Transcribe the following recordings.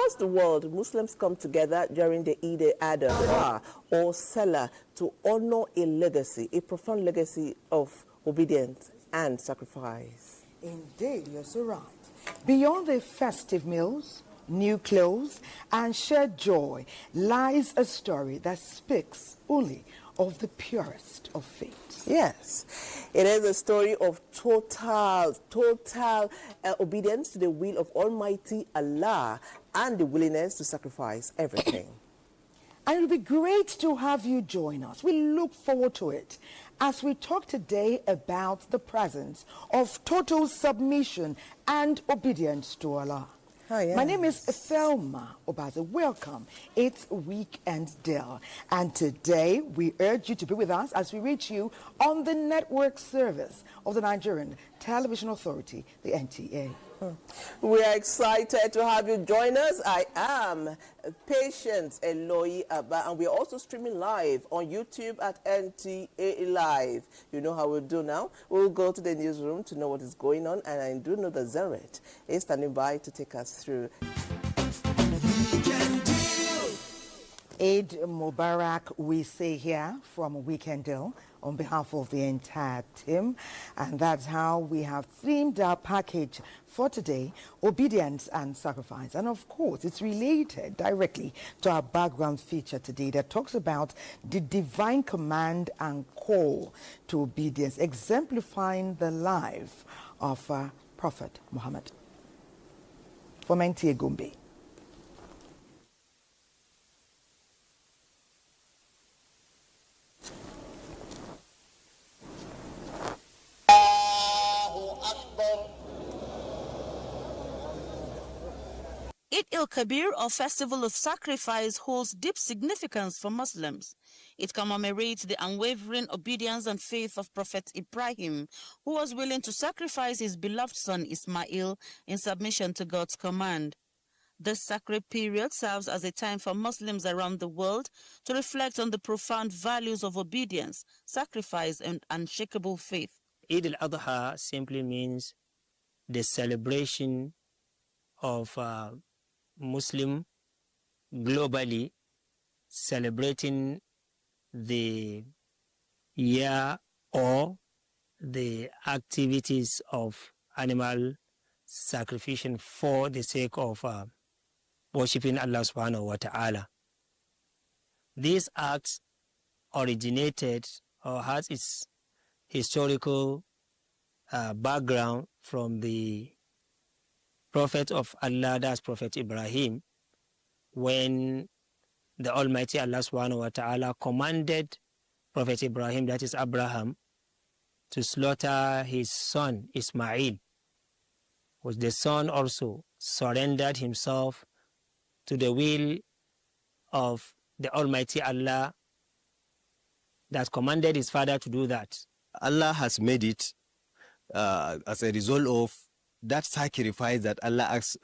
Across the world, Muslims come together during the Eid al-Adha or Salah to honor a legacy, a profound legacy of obedience and sacrifice. Indeed, you're so right. Beyond the festive meals, new clothes, and shared joy lies a story that speaks only of the purest of faith. Yes, it is a story of total obedience to the will of Almighty Allah and the willingness to sacrifice everything. And it will be great to have you join us. We look forward to it as we talk today about the presence of total submission and obedience to Allah. Oh, yes. My name is Thelma Obaze. Welcome. It's Weekend Deal. And today we urge you to be with us as we reach you on the network service of the Nigerian Television Authority, the NTA. We are excited to have you join us. I am Patience Eloyi Abba, and we are also streaming live on YouTube at NTA Live. You know how we'll do now. We'll go to the newsroom to know what is going on, and I do know that Zeret is standing by to take us through. Eid Mubarak, we say here from Weekend Deal on behalf of the entire team. And that's how we have themed our package for today, obedience and sacrifice. And of course, it's related directly to our background feature today that talks about the divine command and call to obedience, exemplifying the life of Prophet Muhammad. From NTA Gombe. Eid al-Kabir, or Festival of Sacrifice, holds deep significance for Muslims. It commemorates the unwavering obedience and faith of Prophet Ibrahim, who was willing to sacrifice his beloved son Ismail in submission to God's command. This sacred period serves as a time for Muslims around the world to reflect on the profound values of obedience, sacrifice, and unshakable faith. Eid al-Adha simply means the celebration of Muslim globally celebrating the year or the activities of animal sacrifice for the sake of worshipping Allah subhanahu wa ta'ala. This act originated or has its historical background from the Prophet of Allah, that's Prophet Ibrahim, when the Almighty Allah subhanahu wa ta'ala commanded Prophet Ibrahim, that is Abraham, to slaughter his son Ismail, was the son also surrendered himself to the will of the Almighty Allah that commanded his father to do that. Allah has made it as a result of that sacrifice that Allah asked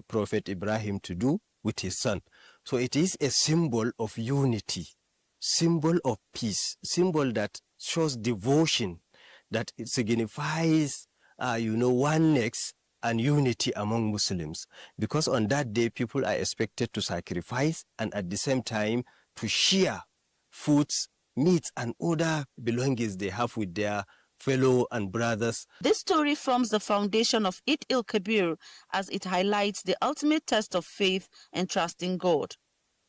Prophet Ibrahim to do with his son. So it is a symbol of unity, symbol of peace, symbol that shows devotion, that it signifies, oneness and unity among Muslims. Because on that day, people are expected to sacrifice and at the same time to share foods, meats, and other belongings they have with their fellow and brothers. This story forms the foundation of Eid al-Kabir as it highlights the ultimate test of faith and trust in God.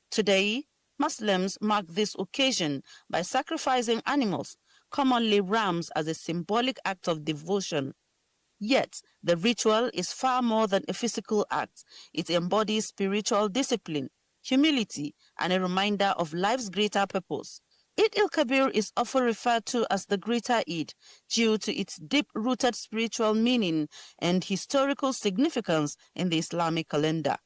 Today, Muslims mark this occasion by sacrificing animals, commonly rams, as a symbolic act of devotion. Yet, the ritual is far more than a physical act. It embodies spiritual discipline, humility, and a reminder of life's greater purpose. Eid al-Kabir is often referred to as the Greater Eid due to its deep-rooted spiritual meaning and historical significance in the Islamic calendar.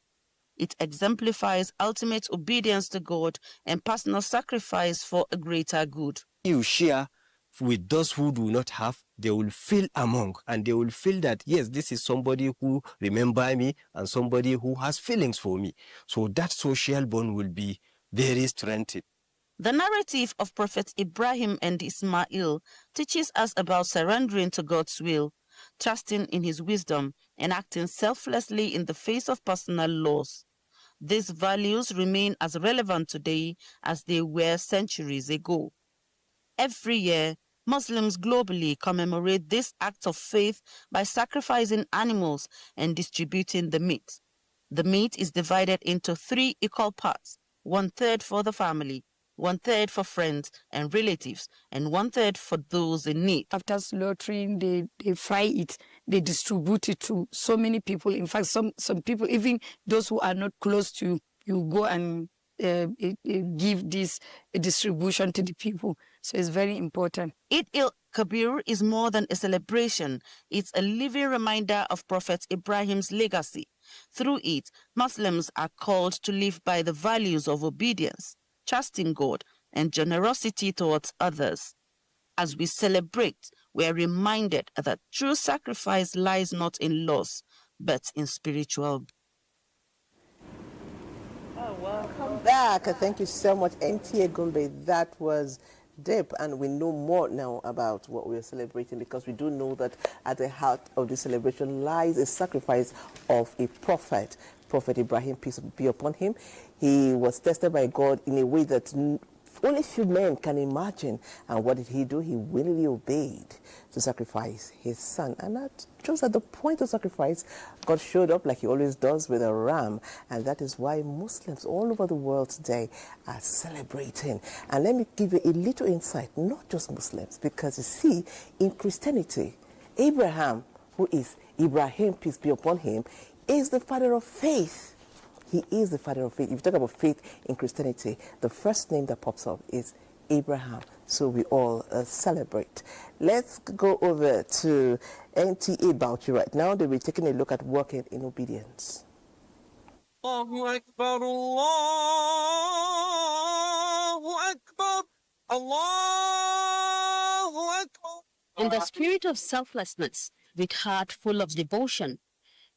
It exemplifies ultimate obedience to God and personal sacrifice for a greater good. You share with those who do not have, they will feel among, and they will feel that, yes, this is somebody who remembers me and somebody who has feelings for me. So that social bond will be very strengthened. The narrative of Prophet Ibrahim and Ismail teaches us about surrendering to God's will, trusting in his wisdom, and acting selflessly in the face of personal loss. These values remain as relevant today as they were centuries ago. Every year, Muslims globally commemorate this act of faith by sacrificing animals and distributing the meat. The meat is divided into 3 equal parts, 1/3 for the family, 1/3 for friends and relatives, and 1/3 for those in need. After slaughtering, they fry it, they distribute it to so many people. In fact, some people, even those who are not close to you, go and give this distribution to the people. So it's very important. Eid al-Kabir is more than a celebration. It's a living reminder of Prophet Ibrahim's legacy. Through it, Muslims are called to live by the values of obedience, trusting God, and generosity towards others. As we celebrate, we are reminded that true sacrifice lies not in loss, but in spiritual. Welcome back. Thank you so much, NTA Gombe. That was deep, and we know more now about what we are celebrating, because we do know that at the heart of the celebration lies a sacrifice of a prophet, Prophet Ibrahim, peace be upon him. He was tested by God in a way that only few men can imagine. And what did he do? He willingly obeyed to sacrifice his son. And just at the point of sacrifice, God showed up like he always does with a ram. And that is why Muslims all over the world today are celebrating. And let me give you a little insight, not just Muslims, because you see, in Christianity, Abraham, who is Ibrahim, peace be upon him, is the father of faith. He is the father of faith. If you talk about faith in Christianity, the first name that pops up is Abraham. So we all celebrate. Let's go over to NTA Bauchi right now. They'll be taking a look at working in obedience. Allahu Akbar, Allahu Akbar, Allahu Akbar. In the spirit of selflessness, with heart full of devotion,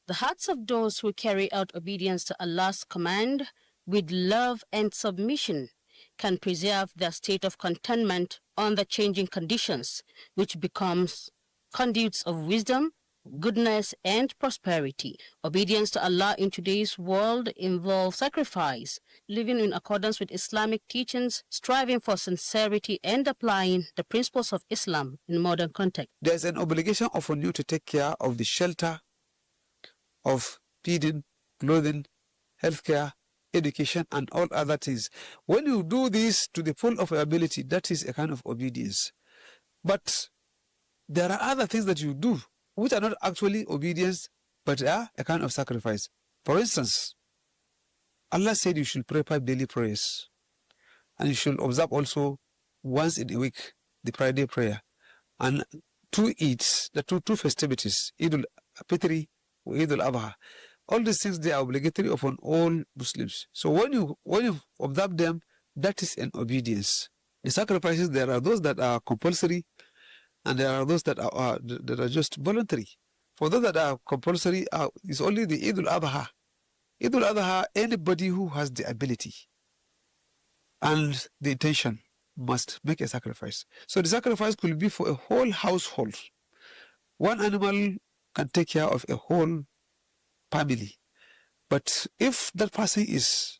the hearts of those who carry out obedience to Allah's command with love and submission can preserve their state of contentment on the changing conditions, which becomes conduits of wisdom, goodness, and prosperity. Obedience to Allah in today's world involves sacrifice, living in accordance with Islamic teachings, striving for sincerity, and applying the principles of Islam in modern context. There's an obligation upon you to take care of the shelter, of feeding, clothing, healthcare, education, and all other things. When you do this to the full of your ability, that is a kind of obedience. But there are other things that you do which are not actually obedience, but are a kind of sacrifice. For instance, Allah said you should pray 5 daily prayers, and you should observe also once in a week the Friday prayer, and 2 Eids, the two festivities, Eid al-Fitr, Eid al-Adha. All these things, they are obligatory upon all Muslims. So when you observe them, that is an obedience. The sacrifices, there are those that are compulsory, and there are those that are just voluntary. For those that are compulsory, is only the Eid al-Adha. Eid al-Adha, anybody who has the ability and the intention must make a sacrifice. So the sacrifice could be for a whole household. One animal can take care of a whole family. But if that person is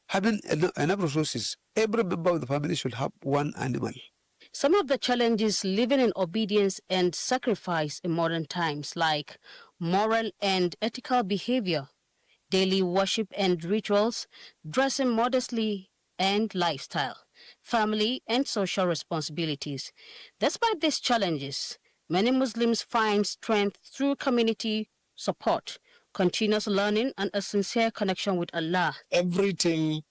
having enough resources, every member of the family should have one animal. Some of the challenges living in obedience and sacrifice in modern times, like moral and ethical behavior, daily worship and rituals, dressing modestly, and lifestyle, family and social responsibilities. Despite these challenges, many Muslims find strength through community support, continuous learning, and a sincere connection with Allah. Everything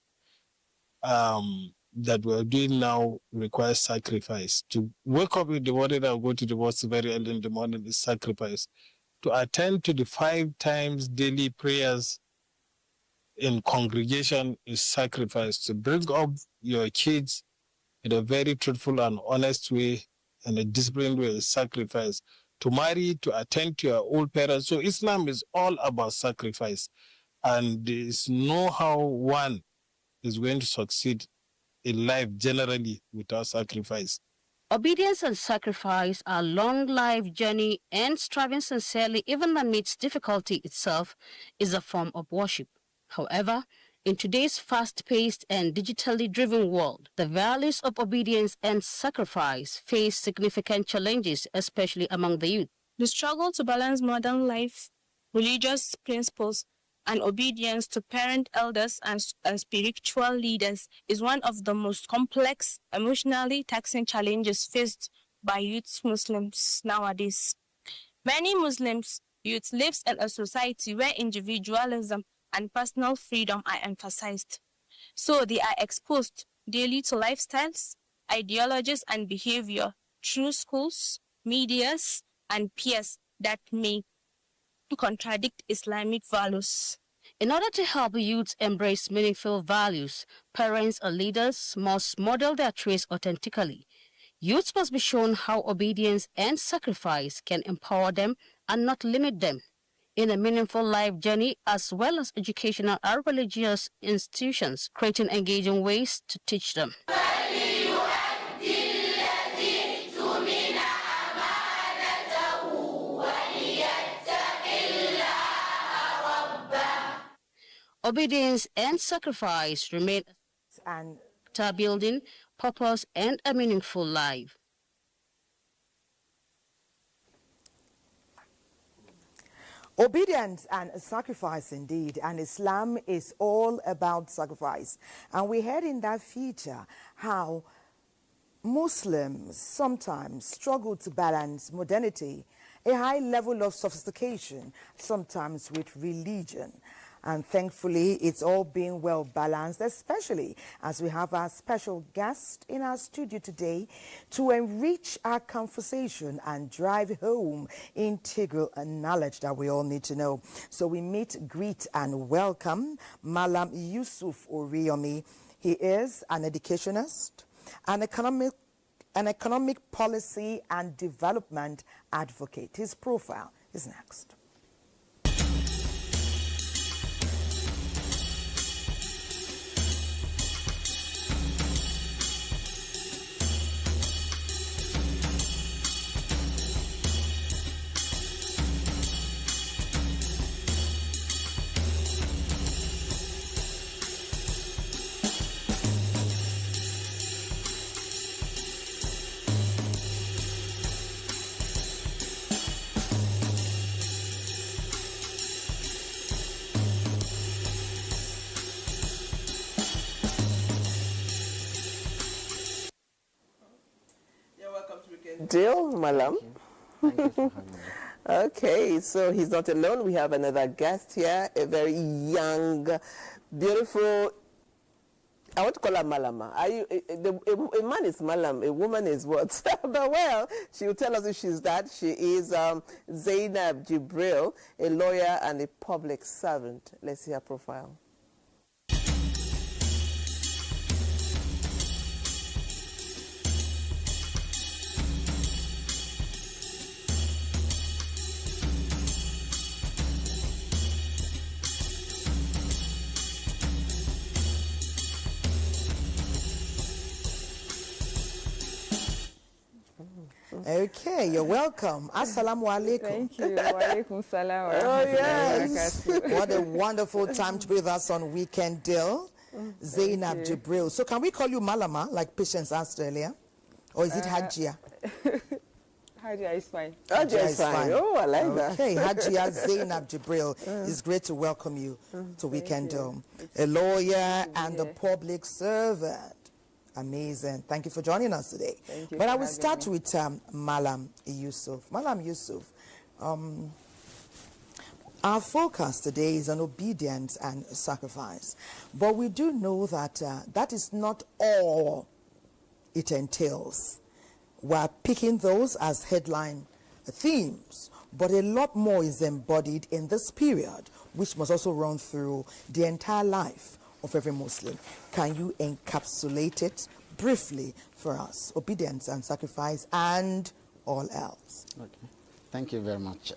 that we're doing now requires sacrifice. To wake up in the morning and go to the mosque very early in the morning is sacrifice. To attend to the 5 times daily prayers in congregation is sacrifice. To bring up your kids in a very truthful and honest way and a disciplined way is sacrifice. To marry, to attend to your old parents. So Islam is all about sacrifice. And there is no how one is going to succeed in life generally without sacrifice. Obedience and sacrifice are a long life journey, and striving sincerely even amidst difficulty itself is a form of worship. However, in today's fast-paced and digitally driven world, the values of obedience and sacrifice face significant challenges, especially among the youth. The struggle to balance modern life, religious principles, and obedience to parent, elders, and spiritual leaders is one of the most complex, emotionally taxing challenges faced by youth Muslims nowadays. Many Muslims youth live in a society where individualism and personal freedom are emphasized. So they are exposed daily to lifestyles, ideologies, and behavior through schools, medias, and peers that may contradict Islamic values. In order to help youth embrace meaningful values, parents and leaders must model their traits authentically. Youth must be shown how obedience and sacrifice can empower them and not limit them in a meaningful life journey, as well as educational and religious institutions, creating engaging ways to teach them. Obedience and sacrifice remain and building purpose and a meaningful life. Obedience and sacrifice indeed, and Islam is all about sacrifice. And we heard in that feature how Muslims sometimes struggle to balance modernity, a high level of sophistication, sometimes with religion. And thankfully, it's all being well balanced, especially as we have our special guest in our studio today to enrich our conversation and drive home integral knowledge that we all need to know. So we meet, greet, and welcome Malam Yusuf Oriyomi. He is an educationist, an economic policy and development advocate. His profile is next. Deal, Malam. Thank you for having me. Okay, so he's not alone. We have another guest here, a very young, beautiful, I want to call her Malama. A man is Malam, a woman is what? But well, she will tell us if she's that. She is Zainab Jibril, a lawyer and a public servant. Let's see her profile. Okay, you're welcome. Assalamu alaikum. Thank you. Wa alaikum salam. Oh, yes. What a wonderful time to be with us on Weekend Deal. Zainab Jibril. So can we call you Malama, like Patience asked earlier? Or is it Hajia? Hajia is fine. Hajia is fine. Oh, I like that. Okay, Hajia Zainab Jibril. It's great to welcome you to Weekend Deal. A lawyer and a public servant. Amazing. Thank you for joining us today. Thank you. But I will start with Malam Yusuf. Malam Yusuf, our focus today is on obedience and sacrifice. But we do know that that is not all it entails. We're picking those as headline themes, but a lot more is embodied in this period, which must also run through the entire life of every Muslim. Can you encapsulate it briefly for us? Obedience and sacrifice and all else. Okay. Thank you very much.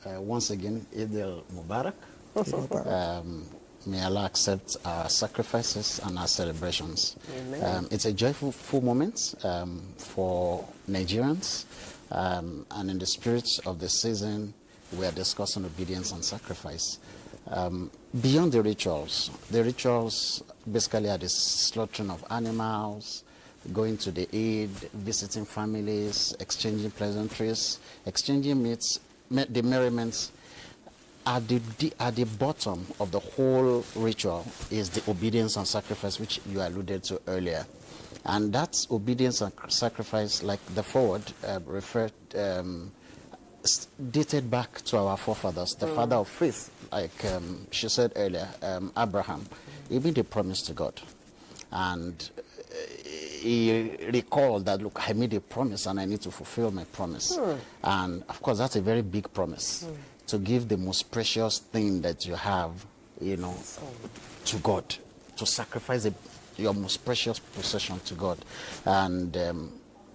Once again, Eid al-Mubarak. May Allah accept our sacrifices and our celebrations. It's a joyful moment for Nigerians, and in the spirit of the season, we are discussing obedience and sacrifice. Beyond the rituals basically are the slaughtering of animals, going to the Eid, visiting families, exchanging pleasantries, exchanging meats, the merriments. At the bottom of the whole ritual is the obedience and sacrifice, which you alluded to earlier. And that obedience and sacrifice, like the forward referred, dated back to our forefathers, the father of faith, like she said earlier, Abraham. He made a promise to God. And he recalled that, look, I made a promise and I need to fulfill my promise. And of course, that's a very big promise. To give the most precious thing that you have, you know, to God, to sacrifice your most precious possession to God. And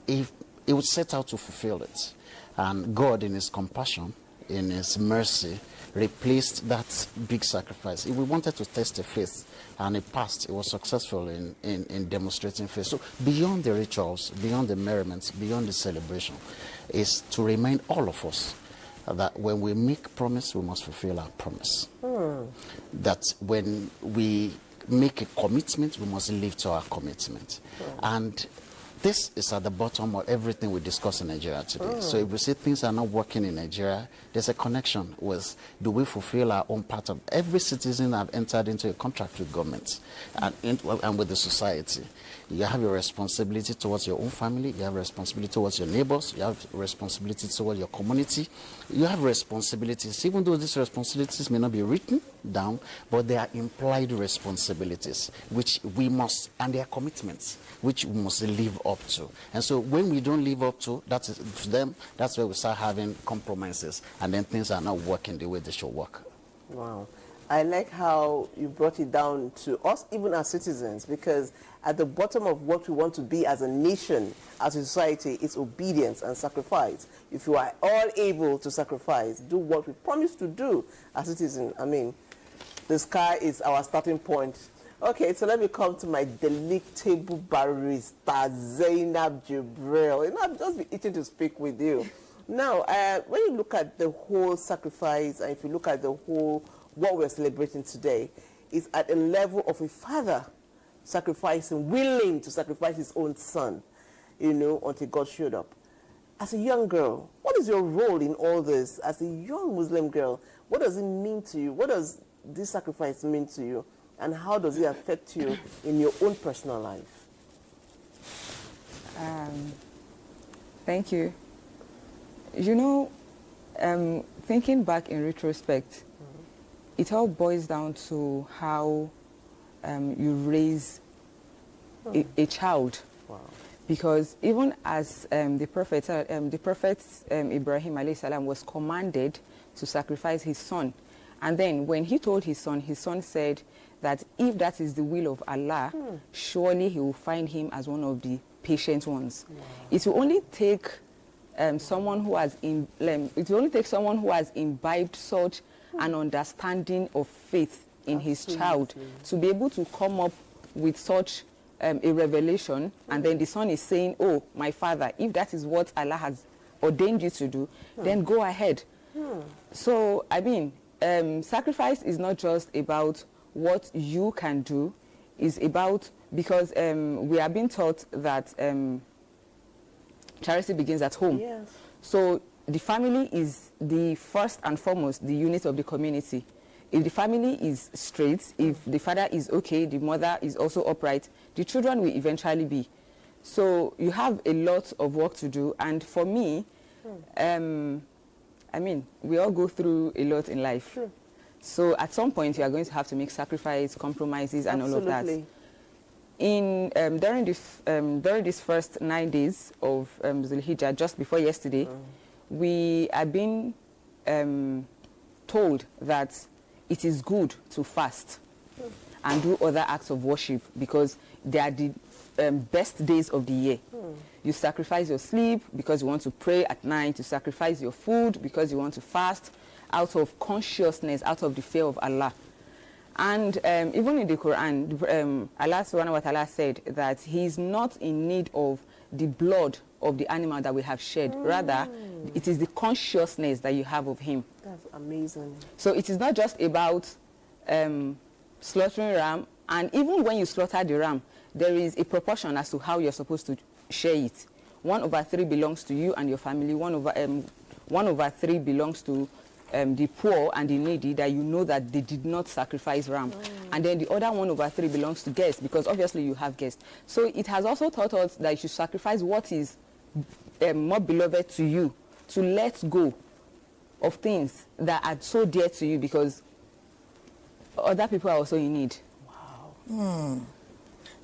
he would set out to fulfill it. And God, in his compassion, in his mercy, replaced that big sacrifice. We wanted to test the faith, and it passed. It was successful in demonstrating faith. So beyond the rituals, beyond the merriments, beyond the celebration, is to remind all of us that when we make promise, we must fulfill our promise. That when we make a commitment, we must live to our commitment. And this is at the bottom of everything we discuss in Nigeria today. So if we see things are not working in Nigeria, there's a connection with, do we fulfill our own part of, every citizen have entered into a contract with government and with the society. You have a responsibility towards your own family, you have a responsibility towards your neighbors, you have a responsibility towards your community, you have responsibilities, even though these responsibilities may not be written down, but they are implied responsibilities, which we must, and they are commitments, which we must live up to. And so when we don't live up to them, that's where we start having compromises, and then things are not working the way they should work. Wow. I like how you brought it down to us, even as citizens, because at the bottom of what we want to be as a nation, as a society, is obedience and sacrifice. If you are all able to sacrifice, do what we promise to do as citizens, I mean, the sky is our starting point. Okay, so let me come to my delectable barista, Zainab Jibril. You know, I've just been itching to speak with you. Now, when you look at the whole sacrifice, and if you look at the whole, what we're celebrating today, is at a level of a father sacrificing, willing to sacrifice his own son, you know, until God showed up. As a young girl, what is your role in all this? As a young Muslim girl, what does it mean to you? What does this sacrifice mean to you? And how does it affect you in your own personal life? Thank you. You know, thinking back in retrospect, it all boils down to how you raise a child. Wow. Because even as the Prophet Ibrahim alayhi salam was commanded to sacrifice his son, and then when he told his son said that if that is the will of Allah, surely he will find him as one of the patient ones. Wow. It will only take someone who has imbibed such an understanding of faith in his child to be able to come up with such a revelation, and then the son is saying, oh, my father, if that is what Allah has ordained you to do, then go ahead. So, I mean, sacrifice is not just about what you can do, is about, because we are being taught that charity begins at home. Yes. So the family is the first and foremost the unit of the community. If the family is straight, if the father is okay, the mother is also upright, the children will eventually be. So you have a lot of work to do. And for me, I mean, we all go through a lot in life. So at some point, you are going to have to make sacrifice, compromises, and all of that. During these first 9 days of Zulhijjah, just before yesterday, we are being told that it is good to fast and do other acts of worship because they are the best days of the year. You sacrifice your sleep because you want to pray at night. You sacrifice your food because you want to fast out of consciousness, out of the fear of Allah. And even in the Quran, Allah subhanahu wa ta'ala said that he is not in need of the blood of the animal that we have shed. Rather, it is the consciousness that you have of him. That's amazing. So it is not just about slaughtering ram, and even when you slaughter the ram, there is a proportion as to how you're supposed to share it. 1/3 belongs to you and your family. 1/3 belongs to the poor and the needy, that you know that they did not sacrifice ram. And then the other 1/3 belongs to guests, because obviously you have guests. So it has also taught us that you should sacrifice what is more beloved to you, to let go of things that are so dear to you, because other people are also in need.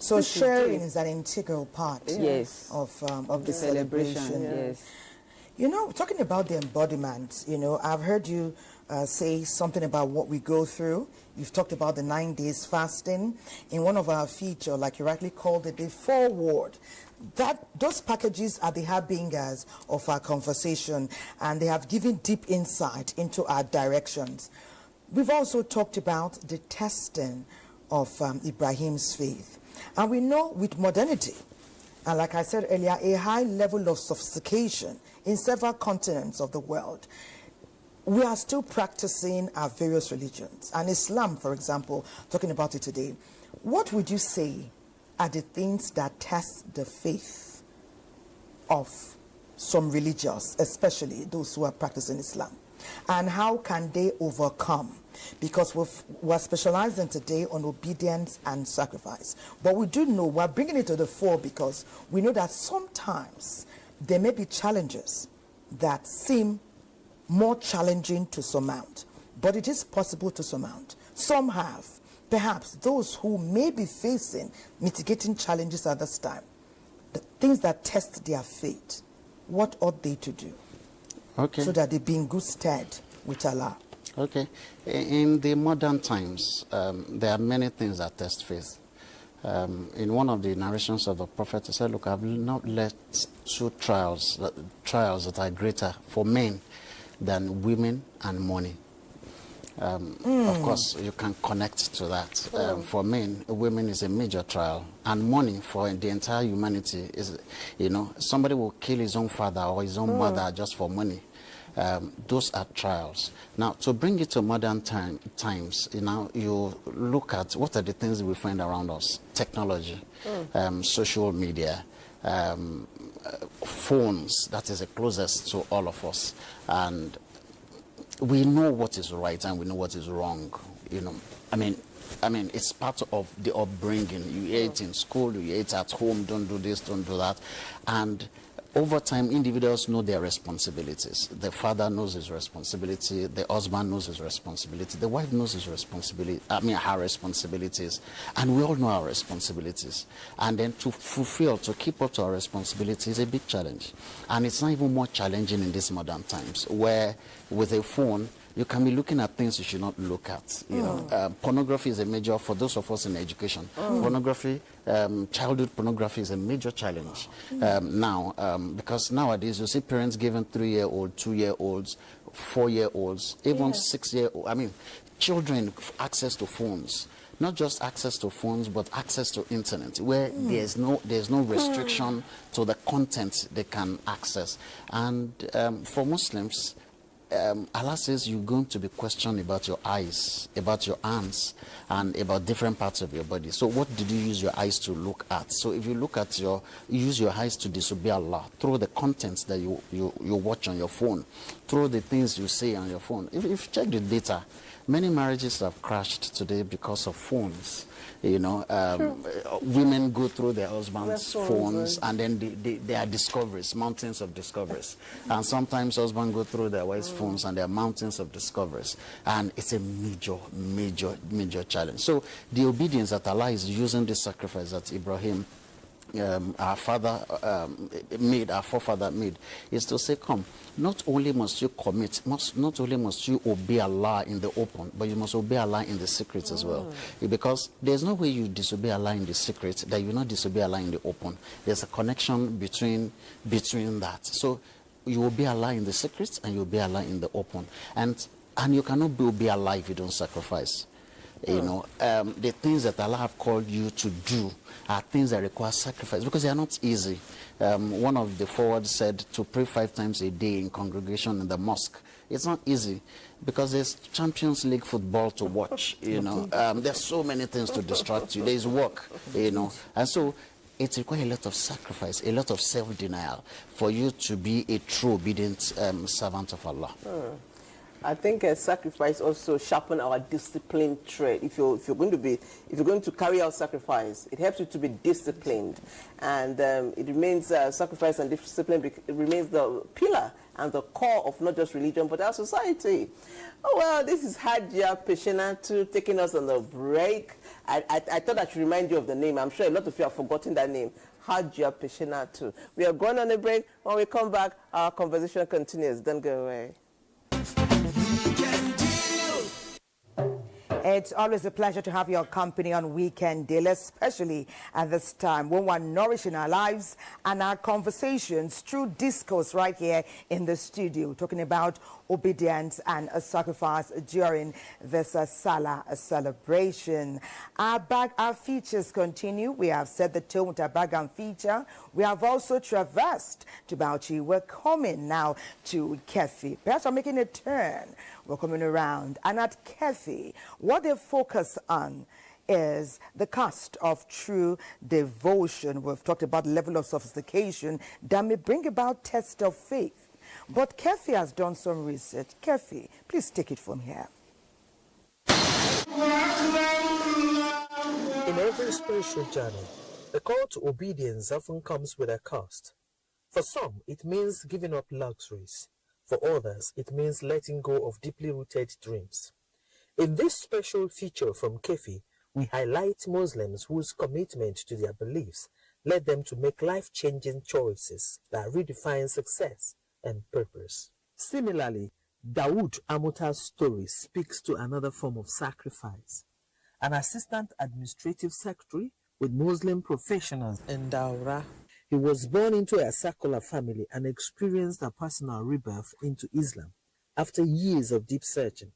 So This is sharing true. is an integral part Yes. of the celebration, celebration. yes. You know, talking about the embodiment, you know, I've heard you say something about what we go through. You've talked about the 9 days fasting. In one of our feature, like you rightly called it, the foreword. Those packages are the headbangers of our conversation, and they have given deep insight into our directions. We've also talked about the testing of Ibrahim's faith. And we know with modernity, and like I said earlier, a high level of sophistication in several continents of the world, we are still practicing our various religions. And Islam, for example, talking about it today, what would you say are the things that test the faith of some religious, especially those who are practicing Islam? And how can they overcome? Because we're specializing today on obedience and sacrifice. But we do know, we're bringing it to the fore because we know that sometimes there may be challenges that seem more challenging to surmount. But it is possible to surmount. Some have. Perhaps those who may be facing mitigating challenges at this time, the things that test their faith, what ought they to do? Okay. So that they be in good stead with Allah. Okay. In the modern times, there are many things that test faith. In one of the narrations of the Prophet, he said, look, I've not let two trials that are greater for men than women and money. Of course, you can connect to that. For men, women is a major trial, and money for the entire humanity is, somebody will kill his own father or his own mother just for money. Those are trials. Now, to bring it to modern times, you look at what are the things we find around us: technology, social media, phones. That is the closest to all of us, and we know what is right and we know what is wrong. I mean, it's part of the upbringing. You hear it in school, you hear it at home. Don't do this, don't do that, and over time, individuals know their responsibilities. The father knows his responsibility. The husband knows his responsibility. The wife knows his responsibility. Her responsibilities. And we all know our responsibilities. And then to keep up to our responsibilities is a big challenge. And it's not even more challenging in these modern times, where with a phone, you can be looking at things you should not look at. Pornography is a major, for those of us in education. Pornography, childhood pornography is a major challenge now, because nowadays you see parents giving 3-year-old, 2-year-olds, 4-year-olds, even 6-year-olds. Children access to phones. Not just access to phones, but access to internet, where there's no restriction to the content they can access. And for Muslims, Allah says you're going to be questioned about your eyes, about your hands, and about different parts of your body. So what did you use your eyes to look at? So if you use your eyes to disobey Allah through the contents that you watch on your phone, through the things you say on your phone. If you check the data, many marriages have crashed today because of phones. Women go through their husbands' phones, and then there are discoveries, mountains of discoveries. And sometimes husbands go through their wives' phones, and there are mountains of discoveries. And it's a major, major, major challenge. So the obedience that Allah is using, this sacrifice that Ibrahim, our forefather made, is to say, come, not only must you commit, not only must you obey Allah in the open, but you must obey Allah in the secret as well. Because there's no way you disobey Allah in the secret that you will not disobey Allah in the open. There's a connection between that. So you obey Allah in the secret and you obey Allah in the open. And you cannot obey Allah if you don't sacrifice. You know, the things that Allah have called you to do are things that require sacrifice because they are not easy. One of the forwards said to pray 5 times a day in congregation in the mosque. It's not easy because there's Champions League football to watch, you know. There's so many things to distract you. There's work, you know. And so it requires a lot of sacrifice, a lot of self-denial for you to be a true obedient servant of Allah. I think sacrifice also sharpen our discipline trait. If you're going to carry out sacrifice, it helps you to be disciplined, and it remains sacrifice and discipline. It remains the pillar and the core of not just religion but our society. Oh well, this is Hajia Peshenatu taking us on the break. I thought I should remind you of the name. I'm sure a lot of you have forgotten that name. Hajia Peshenatu. We are going on a break. When we come back, our conversation continues. Don't go away. It's always a pleasure to have your company on Weekend Deal, especially at this time when we're nourishing our lives and our conversations through discourse right here in the studio, talking about obedience and a sacrifice during this Salah celebration. Our features continue. We have set the tone with our background feature. We have also traversed to Bauchi. We're coming now to Kefi. Perhaps we're making a turn. We're coming around. And at Kefi, what they focus on is the cost of true devotion. We've talked about the level of sophistication that may bring about test of faith. But Kefi has done some research. Kefi, please take it from here. In every spiritual journey, the call to obedience often comes with a cost. For some, it means giving up luxuries. For others, it means letting go of deeply rooted dreams. In this special feature from Kefi, we highlight Muslims whose commitment to their beliefs led them to make life-changing choices that redefine success and purpose. Similarly, Dawood Amuta's story speaks to another form of sacrifice. An assistant administrative secretary with Muslim professionals in Daura, he was born into a secular family and experienced a personal rebirth into Islam after years of deep searching.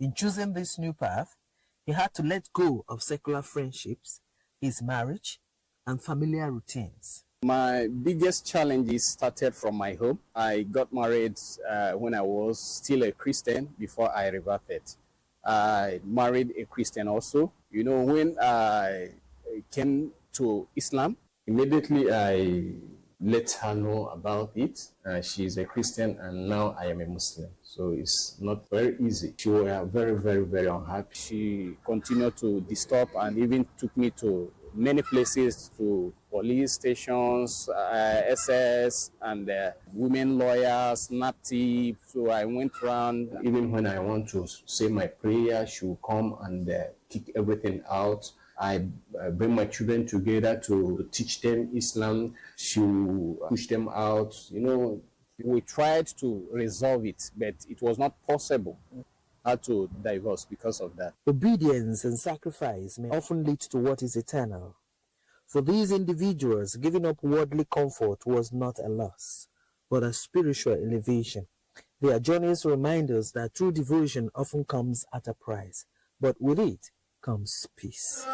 In choosing this new path, he had to let go of secular friendships, his marriage, and familiar routines. My biggest challenges started from my home. I got married when I was still a Christian before I reverted. I married a Christian also. You know, when I came to Islam, immediately I let her know about it. She's a Christian and now I am a Muslim. So it's not very easy. She was very, very, very unhappy. She continued to disturb and even took me to many places, to police stations, SS, and women lawyers, NAPTIP. So I went around. Even when I want to say my prayer, she will come and kick everything out. I bring my children together to teach them Islam. She will push them out. You know, we tried to resolve it, but it was not possible. I had to divorce because of that. Obedience and sacrifice may often lead to what is eternal. For these individuals, giving up worldly comfort was not a loss, but a spiritual elevation. Their journeys remind us that true devotion often comes at a price, but with it comes peace.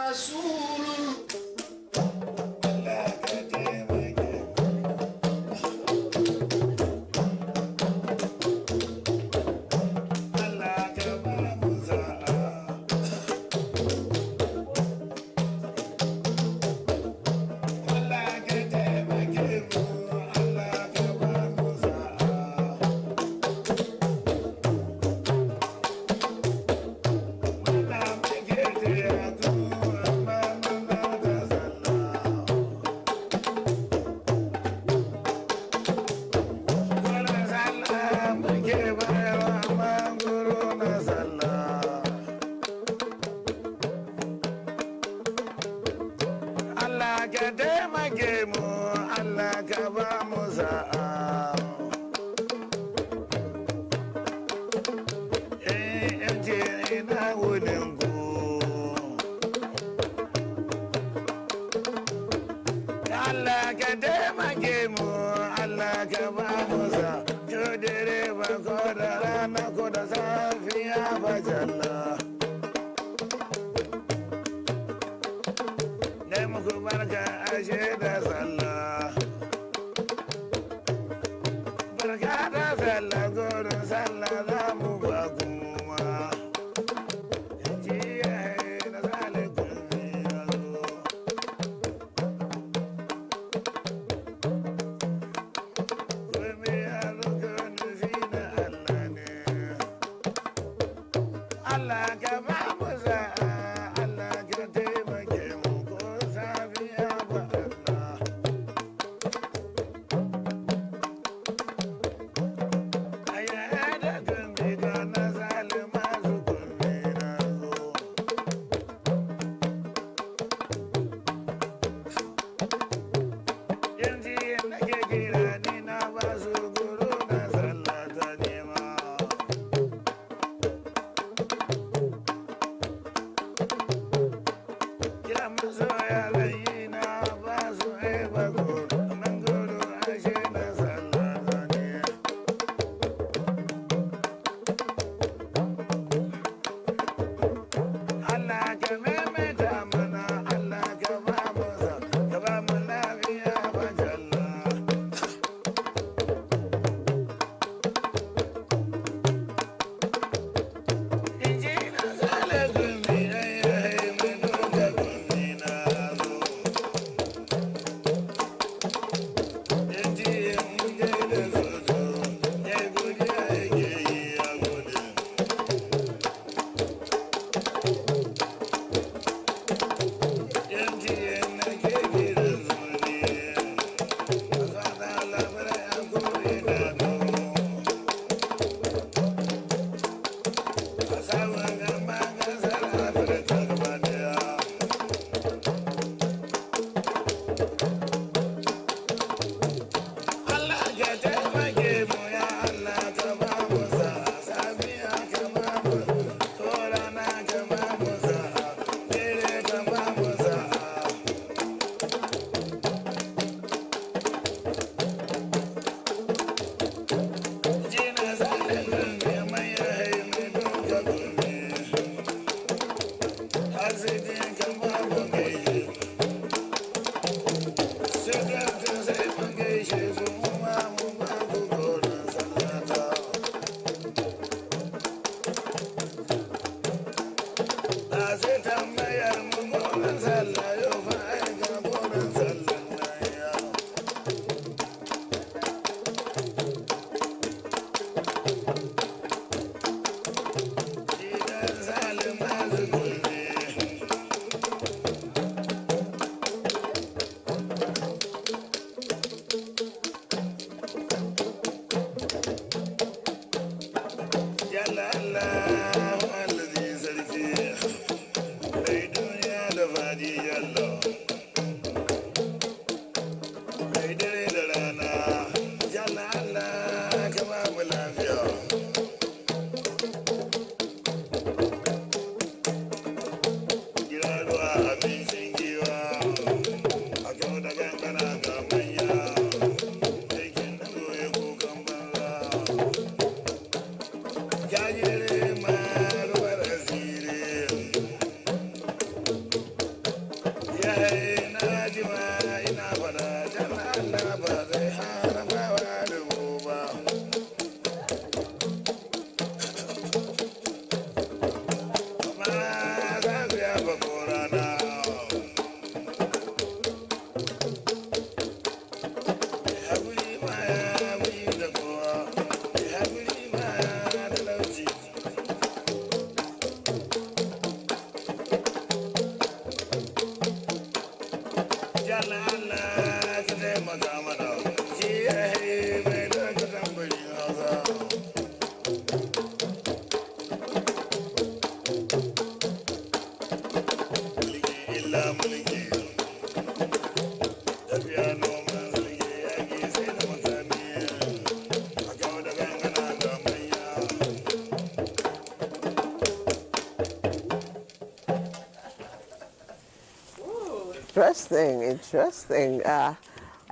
Interesting. I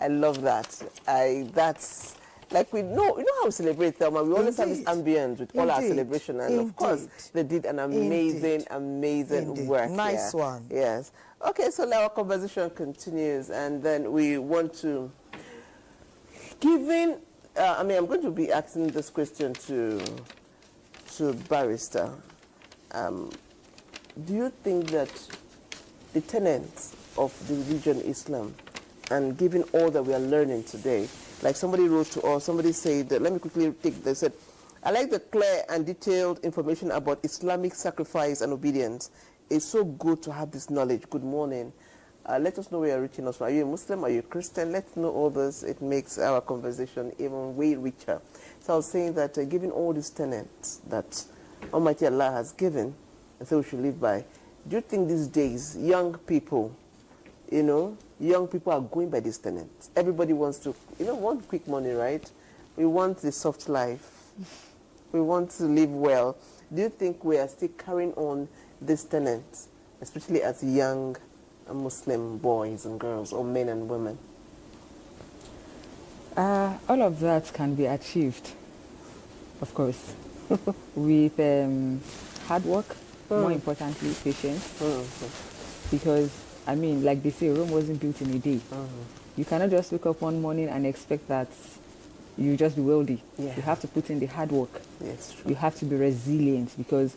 love that. That's Like we know, you know how we celebrate Thelma. We always have this ambience with all our celebration, and of course, they did an amazing work. Nice one. Yes. Okay, so now our conversation continues, and then we want to, I'm going to be asking this question to Barrister. Do you think that the tenets of the religion Islam, and given all that we are learning today, like somebody wrote to us, somebody said, let me quickly take, they said, I like the clear and detailed information about Islamic sacrifice and obedience. It's so good to have this knowledge. Good morning. Let us know where you're reaching us from. Are you a Muslim? Are you a Christian? Let's know all this. It makes our conversation even way richer. So I was saying that given all these tenets that Almighty Allah has given, and so we should live by, do you think these days, young people are going by these tenets? Everybody wants to, want quick money, right? We want the soft life. We want to live well. Do you think we are still carrying on these tenets, especially as young Muslim boys and girls, or men and women? All of that can be achieved, of course, with hard work, more importantly, patience. Because, like they say, Rome wasn't built in a day. You cannot just wake up one morning and expect that you just be wealthy. Yeah. You have to put in the hard work. Yes, true. You have to be resilient, because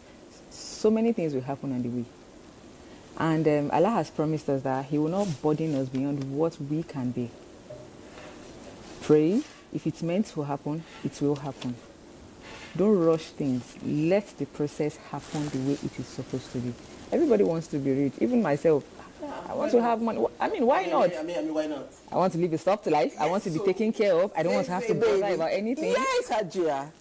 so many things will happen on the way. And Allah has promised us that He will not burden us beyond what we can be. Pray. If it's meant to happen, it will happen. Don't rush things. Let the process happen the way it is supposed to be. Everybody wants to be rich. Even myself. I want to have money. Why not? Why not? I want to live a soft life. I want to be taken care of. I don't want to have to bother about anything. Yes, Hajia.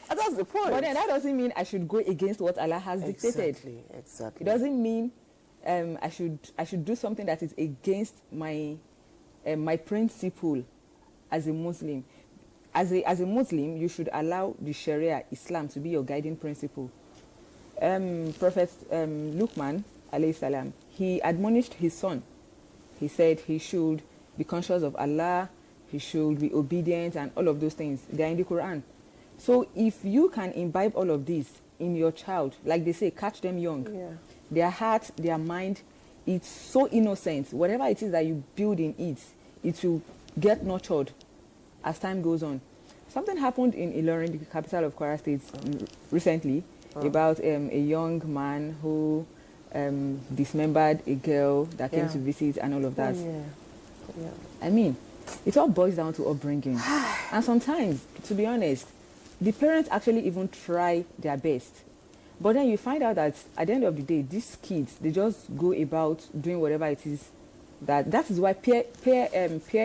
That's the point. But then that doesn't mean I should go against what Allah has dictated. Exactly. It doesn't mean I should do something that is against my principle as a Muslim. As a Muslim, you should allow the Sharia, Islam, to be your guiding principle. Prophet Luqman, alayhi salam, he admonished his son. He said he should be conscious of Allah, he should be obedient, and all of those things. They are in the Quran. So if you can imbibe all of this in your child, like they say, catch them young. Yeah. Their heart, their mind, it's so innocent. Whatever it is that you build in it, it will get nurtured as time goes on. Something happened in Ilorin, the capital of Kwara State, recently, about a young man who dismembered a girl that came to visit and all of that. It all boils down to upbringing. And sometimes, to be honest, the parents actually even try their best. But then you find out that at the end of the day, these kids, they just go about doing whatever it is. That is why peer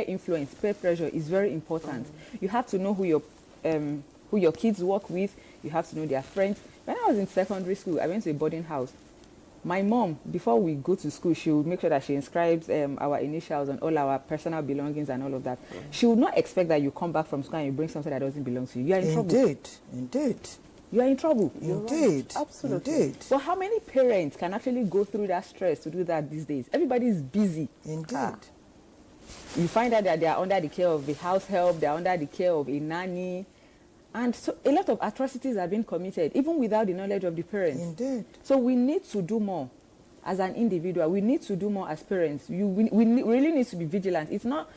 influence, peer pressure is very important. You have to know who your kids work with. You have to know their friends. When I was in secondary school, I went to a boarding house. My mom, before we go to school, she would make sure that she inscribes our initials on all our personal belongings and all of that. She would not expect that you come back from school and you bring something that doesn't belong to you. You are in trouble. Indeed. You are in trouble. Indeed. Right. Absolutely. Indeed. But how many parents can actually go through that stress to do that these days? Everybody is busy. Indeed. You find out that they are under the care of the house help, they are under the care of a nanny. And so a lot of atrocities are being committed, even without the knowledge of the parents. Indeed. So we need to do more as an individual. We need to do more as parents. We really need to be vigilant. It's not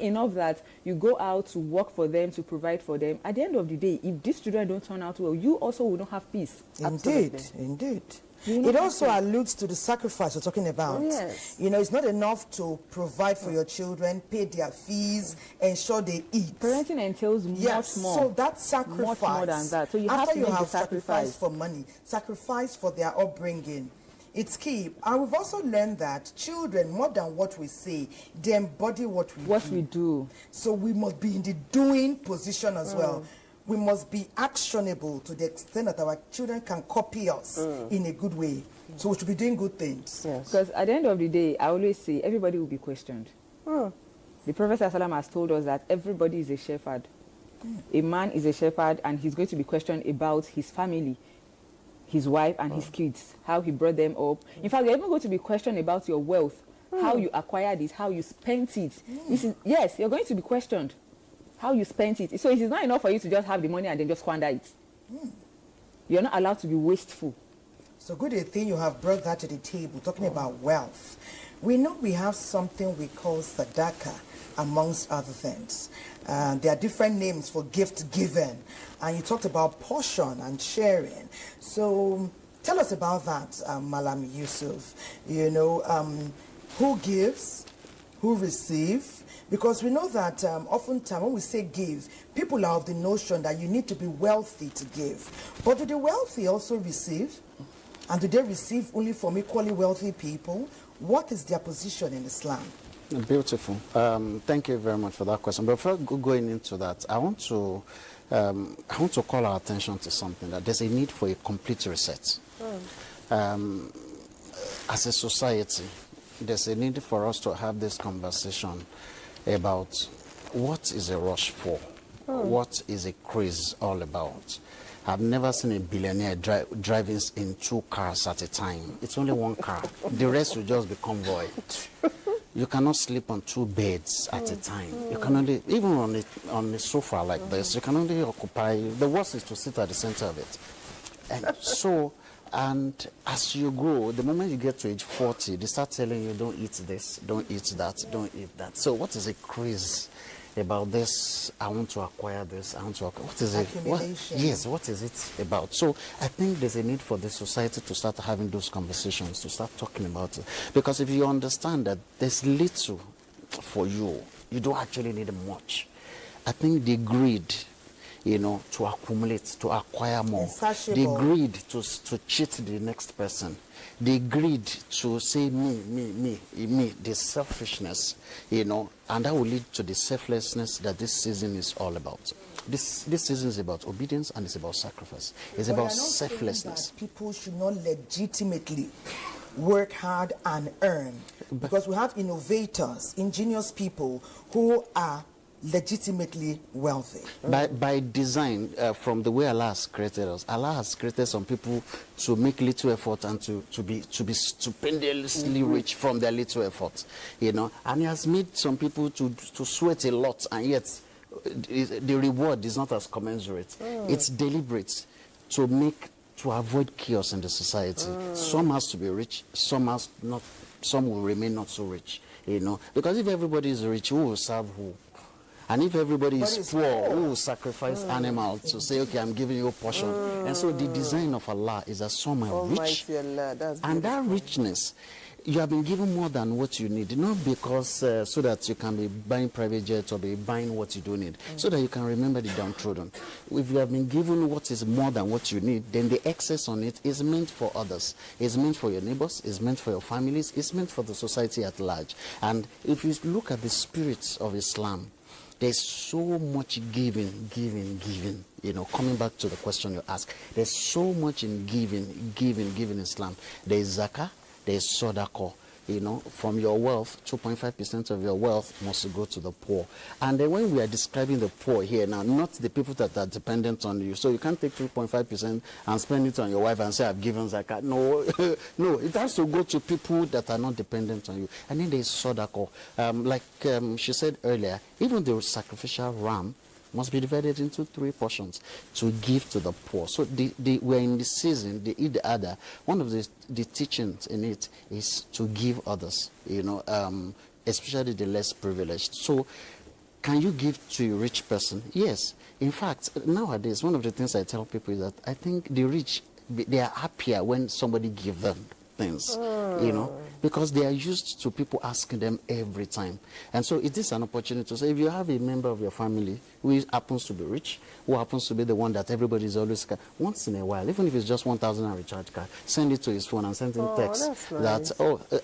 enough that you go out to work for them, to provide for them. At the end of the day, if these children don't turn out well, you also will not have peace. Indeed. It also alludes to the sacrifice we're talking about. Yes. It's not enough to provide for your children, pay their fees, ensure they eat. Parenting entails much more. So that sacrifice, much more than that. So you have after to you make have the sacrifice for money, sacrifice for their upbringing, it's key. And we've also learned that children, more than what we say, they embody what we do. So we must be in the doing position as well. We must be actionable to the extent that our children can copy us in a good way. So we should be doing good things. Because at the end of the day, I always say everybody will be questioned. The Prophet ﷺ has told us that everybody is a shepherd. A man is a shepherd and he's going to be questioned about his family, his wife and his kids, how he brought them up. In fact, you're even going to be questioned about your wealth, how you acquired it, how you spent it. You're going to be questioned. how you spent it. So it is not enough for you to just have the money and then just squander it. You're not allowed to be wasteful. So good a thing you have brought that to the table, talking about wealth. We know we have something we call sadaka, amongst other things. There are different names for gift given. And you talked about portion and sharing. So tell us about that, Malam Yusuf. You know, who gives, who receives? Because we know that oftentimes when we say give, people are of the notion that you need to be wealthy to give. But do the wealthy also receive? And do they receive only from equally wealthy people? What is their position in Islam? Beautiful. Thank you very much for that question. But before going into that, I want to call our attention to something, that there's a need for a complete reset. As a society, there's a need for us to have this conversation about what is a rush for? What is a craze all about? I've never seen a billionaire driving in 2 cars at a time. It's only 1 car. The rest will just be convoy. You cannot sleep on 2 beds at a time. You can only, even on a sofa like this, you can only occupy, the worst is to sit at the center of it. And so, and as you grow, the moment you get to age 40, they start telling you, don't eat this, don't eat that, don't eat that. So what is a craze about this? I want to acquire this, I want to acquire, what is it? What is it about? So I think there's a need for the society to start having those conversations, to start talking about it. Because if you understand that there's little for you, you don't actually need much. I think the greed, you know, to accumulate, to acquire more. The greed to cheat the next person. The greed to say me, the selfishness, you know, and that will lead to the selflessness that this season is all about. This season is about obedience and it's about sacrifice. It's about selflessness. People should not legitimately work hard and earn, because we have innovators, ingenious people who are legitimately wealthy. By design, from the way Allah has created us, Allah has created some people to make little effort and to be stupendously rich from their little effort, you know. And He has made some people to sweat a lot, and yet the reward is not as commensurate. It's deliberate to avoid chaos in the society. Some has to be rich, some has not. Some will remain not so rich, you know. Because if everybody is rich, who will serve who? And if everybody is poor, who will sacrifice animals to say, okay, I'm giving you a portion? And so the design of Allah is that some are rich. And that richness, you have been given more than what you need. Not because so that you can be buying private jets or be buying what you don't need. So that you can remember the downtrodden. If you have been given what is more than what you need, then the excess on it is meant for others. It's meant for your neighbors. It's meant for your families. It's meant for the society at large. And if you look at the spirits of Islam, there's so much giving, you know, coming back to the question you asked. There's so much in giving in Islam. There's zakah, there's sadaqah. You know, from your wealth, 2.5% of your wealth must go to the poor. And then when we are describing the poor here now, not the people that are dependent on you. So you can't take 2.5% and spend it on your wife and say, I've given zakat. No, no, it has to go to people that are not dependent on you. And then there's sadaqah. She said earlier, even the sacrificial ram must be divided into 3 portions to give to the poor. So we're in the season, the Eid Adha. One of the teachings in it is to give others, you know, especially the less privileged. So can you give to a rich person? Yes. In fact, nowadays, one of the things I tell people is that I think the rich, they are happier when somebody gives them things, you know, because they are used to people asking them every time. And so it is an opportunity to say, if you have a member of your family who happens to be rich, who happens to be the one that everybody is always, once in a while, even if it's just 1,000 naira recharge card, send it to his phone and send him text that,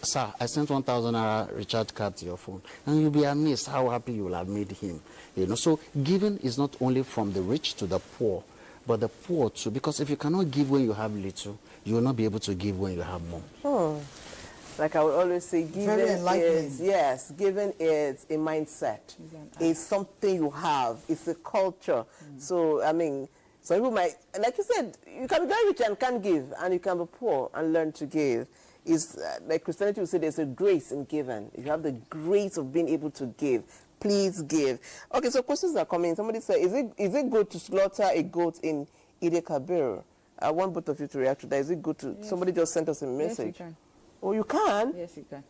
sir, I sent 1,000 naira recharge card to your phone. And you'll be amazed how happy you will have made him, you know. So giving is not only from the rich to the poor, but the poor too, because if you cannot give when you have little, you will not be able to give when you have more. Like I would always say, giving is, giving is a mindset. It's something you have. It's a culture. So, I mean, some people might, like you said, you can be very rich and can't give, and you can be poor and learn to give. is like Christianity will say there's a grace in giving. You have the grace of being able to give. Please give. Okay, so questions are coming. Somebody said, is it good to slaughter a goat in Eid Kabir? I want both of you to react to that. Is it good to... Yes. Somebody just sent us a message. Yes, you can. Oh, you can? Yes, you can.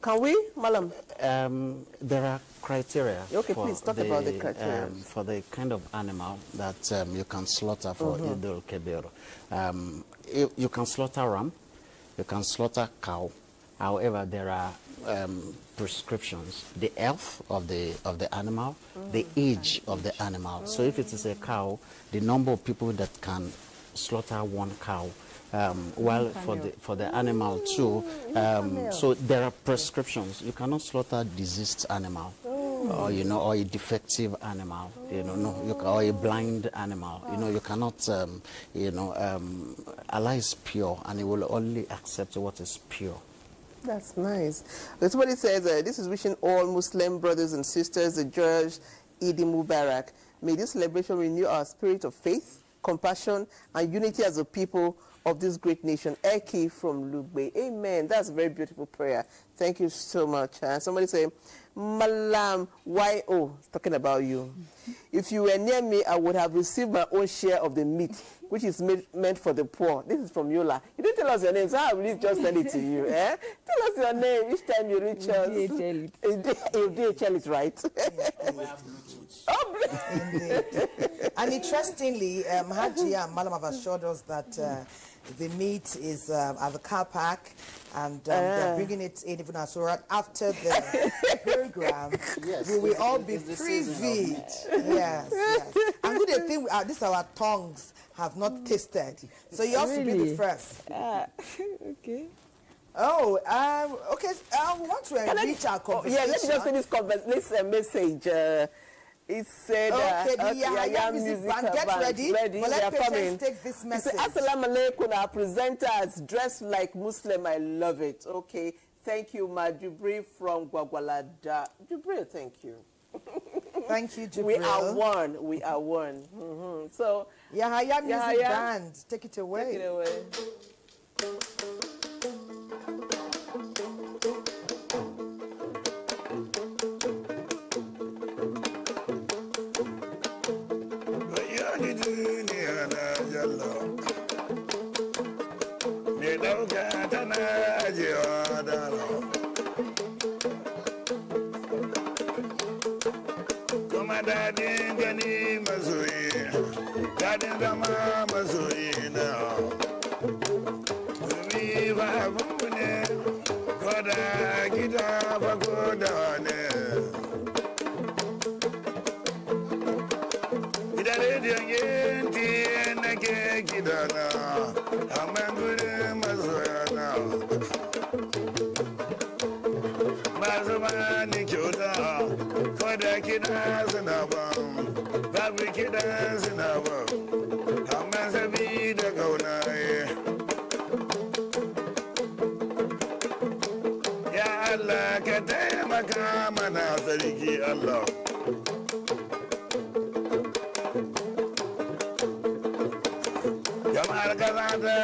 Can we, Malam? There are criteria. Okay, please talk about the criteria. For the kind of animal that you can slaughter for Eid al-Kabir. You can slaughter ram, you can slaughter cow. However, there are prescriptions: the health of the animal, the age of the animal. So if it is a cow, the number of people that can slaughter one cow. While for the animal too, so there are prescriptions. You cannot slaughter diseased animal, or or a defective animal, or a blind animal. You cannot, Allah is pure, and He will only accept what is pure. That's nice. Somebody says, this is wishing all Muslim brothers and sisters the joyous Eid Mubarak. May this celebration renew our spirit of faith, compassion, and unity as a people of this great nation. Eki from Lugbe. Amen. That's a very beautiful prayer. Thank you so much. Somebody say, Malam, why? Oh, talking about you. If you were near me, I would have received my own share of the meat, which is meant for the poor. This is from Yola. You didn't tell us your name, so I will just send it to you. Eh? Tell us your name each time you reach us. You DHL it, right? And interestingly, Haji and Malam have assured us that the meat is at the car park, and they're bringing it in even as well after the program. Yes, we will all be privy. Yes. And good thing these our tongues have not tasted, so you have to be the first. Okay. Oh, okay. We want to reach our conversation. Yeah, let me just finish this message. It said, okay, music band, get ready. But let patients take this message. Assalamu alaikum, our presenters dressed like Muslim. I love it. Okay, thank you, Ma Jubri from Gwagwalada. Jubri, thank you. Thank you, Jubri. We are one. So, Yahya Music Band, take it away. Take it away. Allah. Jama'ar kasa ta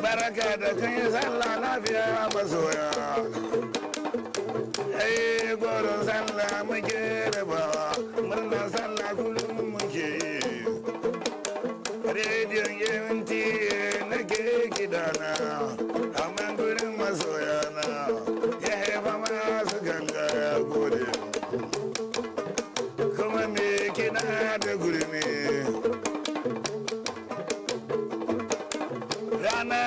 baraka da kan yi sallah lafiya masoya. Ai goron sallah muke rabawa, murnar sallah kullum muke yi. Rediyon NTA nake gidana, amma gurin masoya na ya haifa masu ganga ya gode. Kuma me kina da gurmi. Rana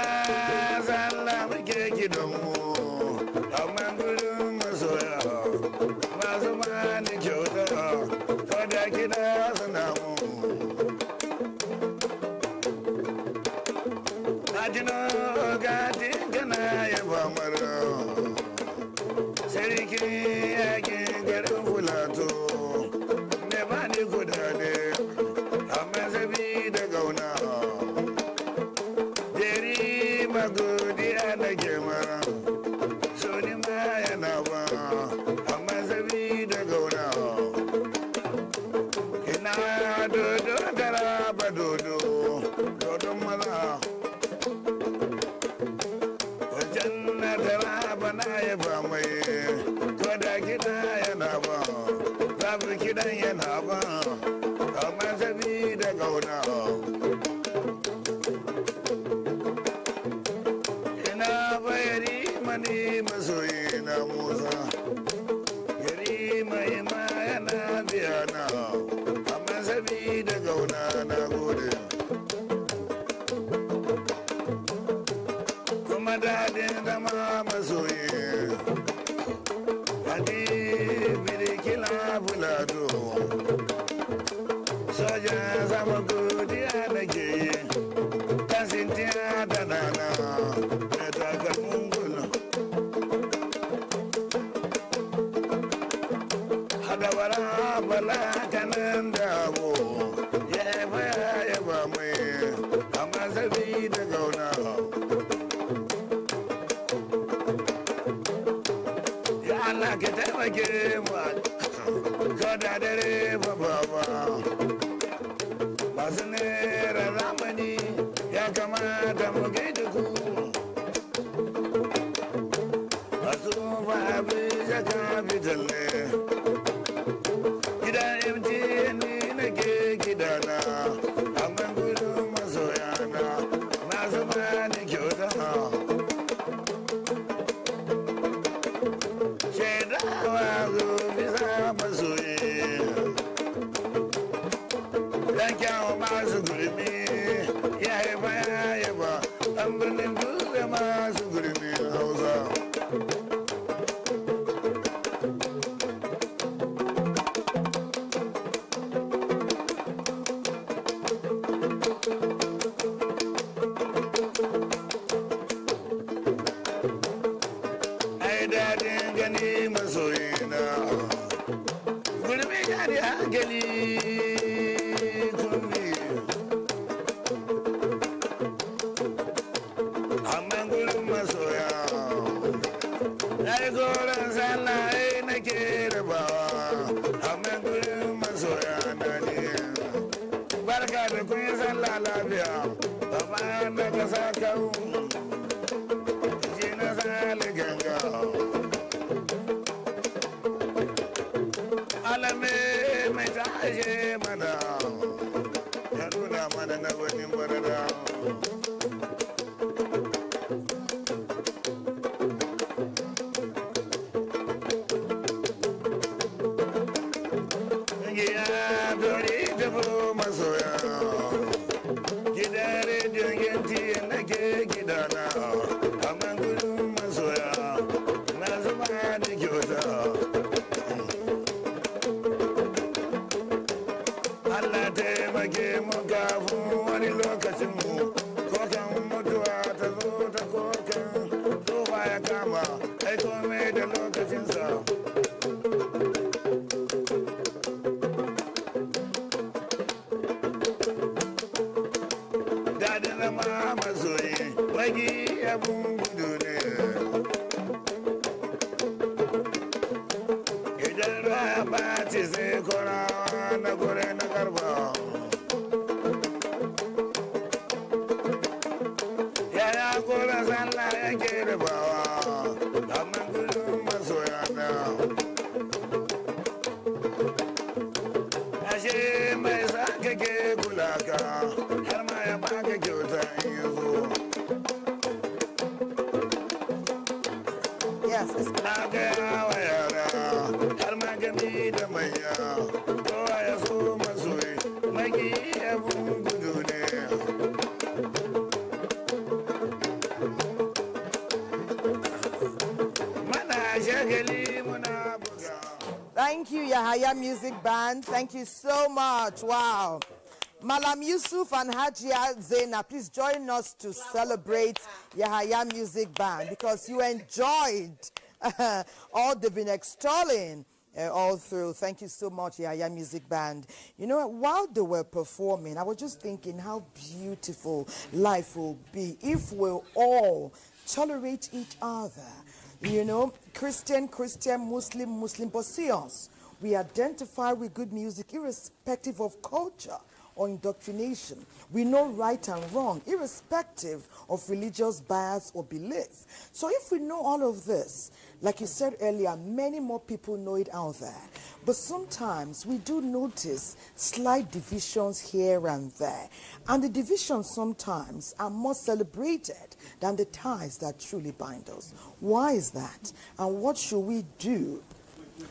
sallah muke gidanmu, amma gurin masoya masu mani kyauta, kada kina suna mu. Ajino gati kana ya bamara, sarki yake garin fulato, ne ba ni kudade, amma sabi da gauna. Jeri magodiya na gemara, soni ma yana ba, amma sabi da gauna. Ina dodo gara ba dodo, dodo mala. da gauna ina bayari mani masoyi na musa yari mai ma yana biya na amma sabi da gauna na gode kuma dadin zama masoyi hadi birkila bulado soja zama godiya da ke kasintiya da nana da takalmin gula hadawara bala kanan dawo ya ba mai amma sabi da gauna ya Allah ka taimake mu ka da dare baba masu nera zamani ya kamata mu gaida ku masu babu jaka fitalle gidan MTN na ke gidana amma gudun masoyana masu bani kyauta shaidawa zo bisa masoyi dan kyawa masu gurmi ya haifa ya yaba dan birnin dutse masu gurmi hausa ai dadin gani masoyina gurmi ya da hankali ai goron sallah nake rabawa amma gurin masoya na ne barka da kun yi sallah lafiya baba na kasa kawo ji na sali ganga alame mai tashe mana ya nuna mana na wani barada gidan rediyon NTA nake gidana amma gudun masoya na zama da kyauta Allah taimake mu kafin wani lokacin mu kokan mutuwa ta zo ta kokan tsofa ya kama ai komai da lokacinsa masoyi magi abun gudu ne idan ruwa ba ce sai korawa na gure na garba yaya gura sallah yake rubawa amma gudun masoya na ashe mai sa kake kula ka har ma ya baka kyauta na gaya wa yara har magani da manya kowa ya so masoyi magi abun gudu ne mana shagali muna buga. Thank you, Yahaya Music Band. Thank you so much. Wow. Malam Yusuf and Hajia Zaina, please join us to celebrate Yahaya Music Band because you enjoyed all they've been extolling all through. Thank you so much, Yahaya Music Band. You know, while they were performing, I was just thinking how beautiful life will be if we all tolerate each other. You know, Christian, Muslim, but see us. We identify with good music irrespective of culture or indoctrination. We know right and wrong, irrespective of religious bias or belief. So if we know all of this, like you said earlier, many more people know it out there. But sometimes we do notice slight divisions here and there. And the divisions sometimes are more celebrated than the ties that truly bind us. Why is that? And what should we do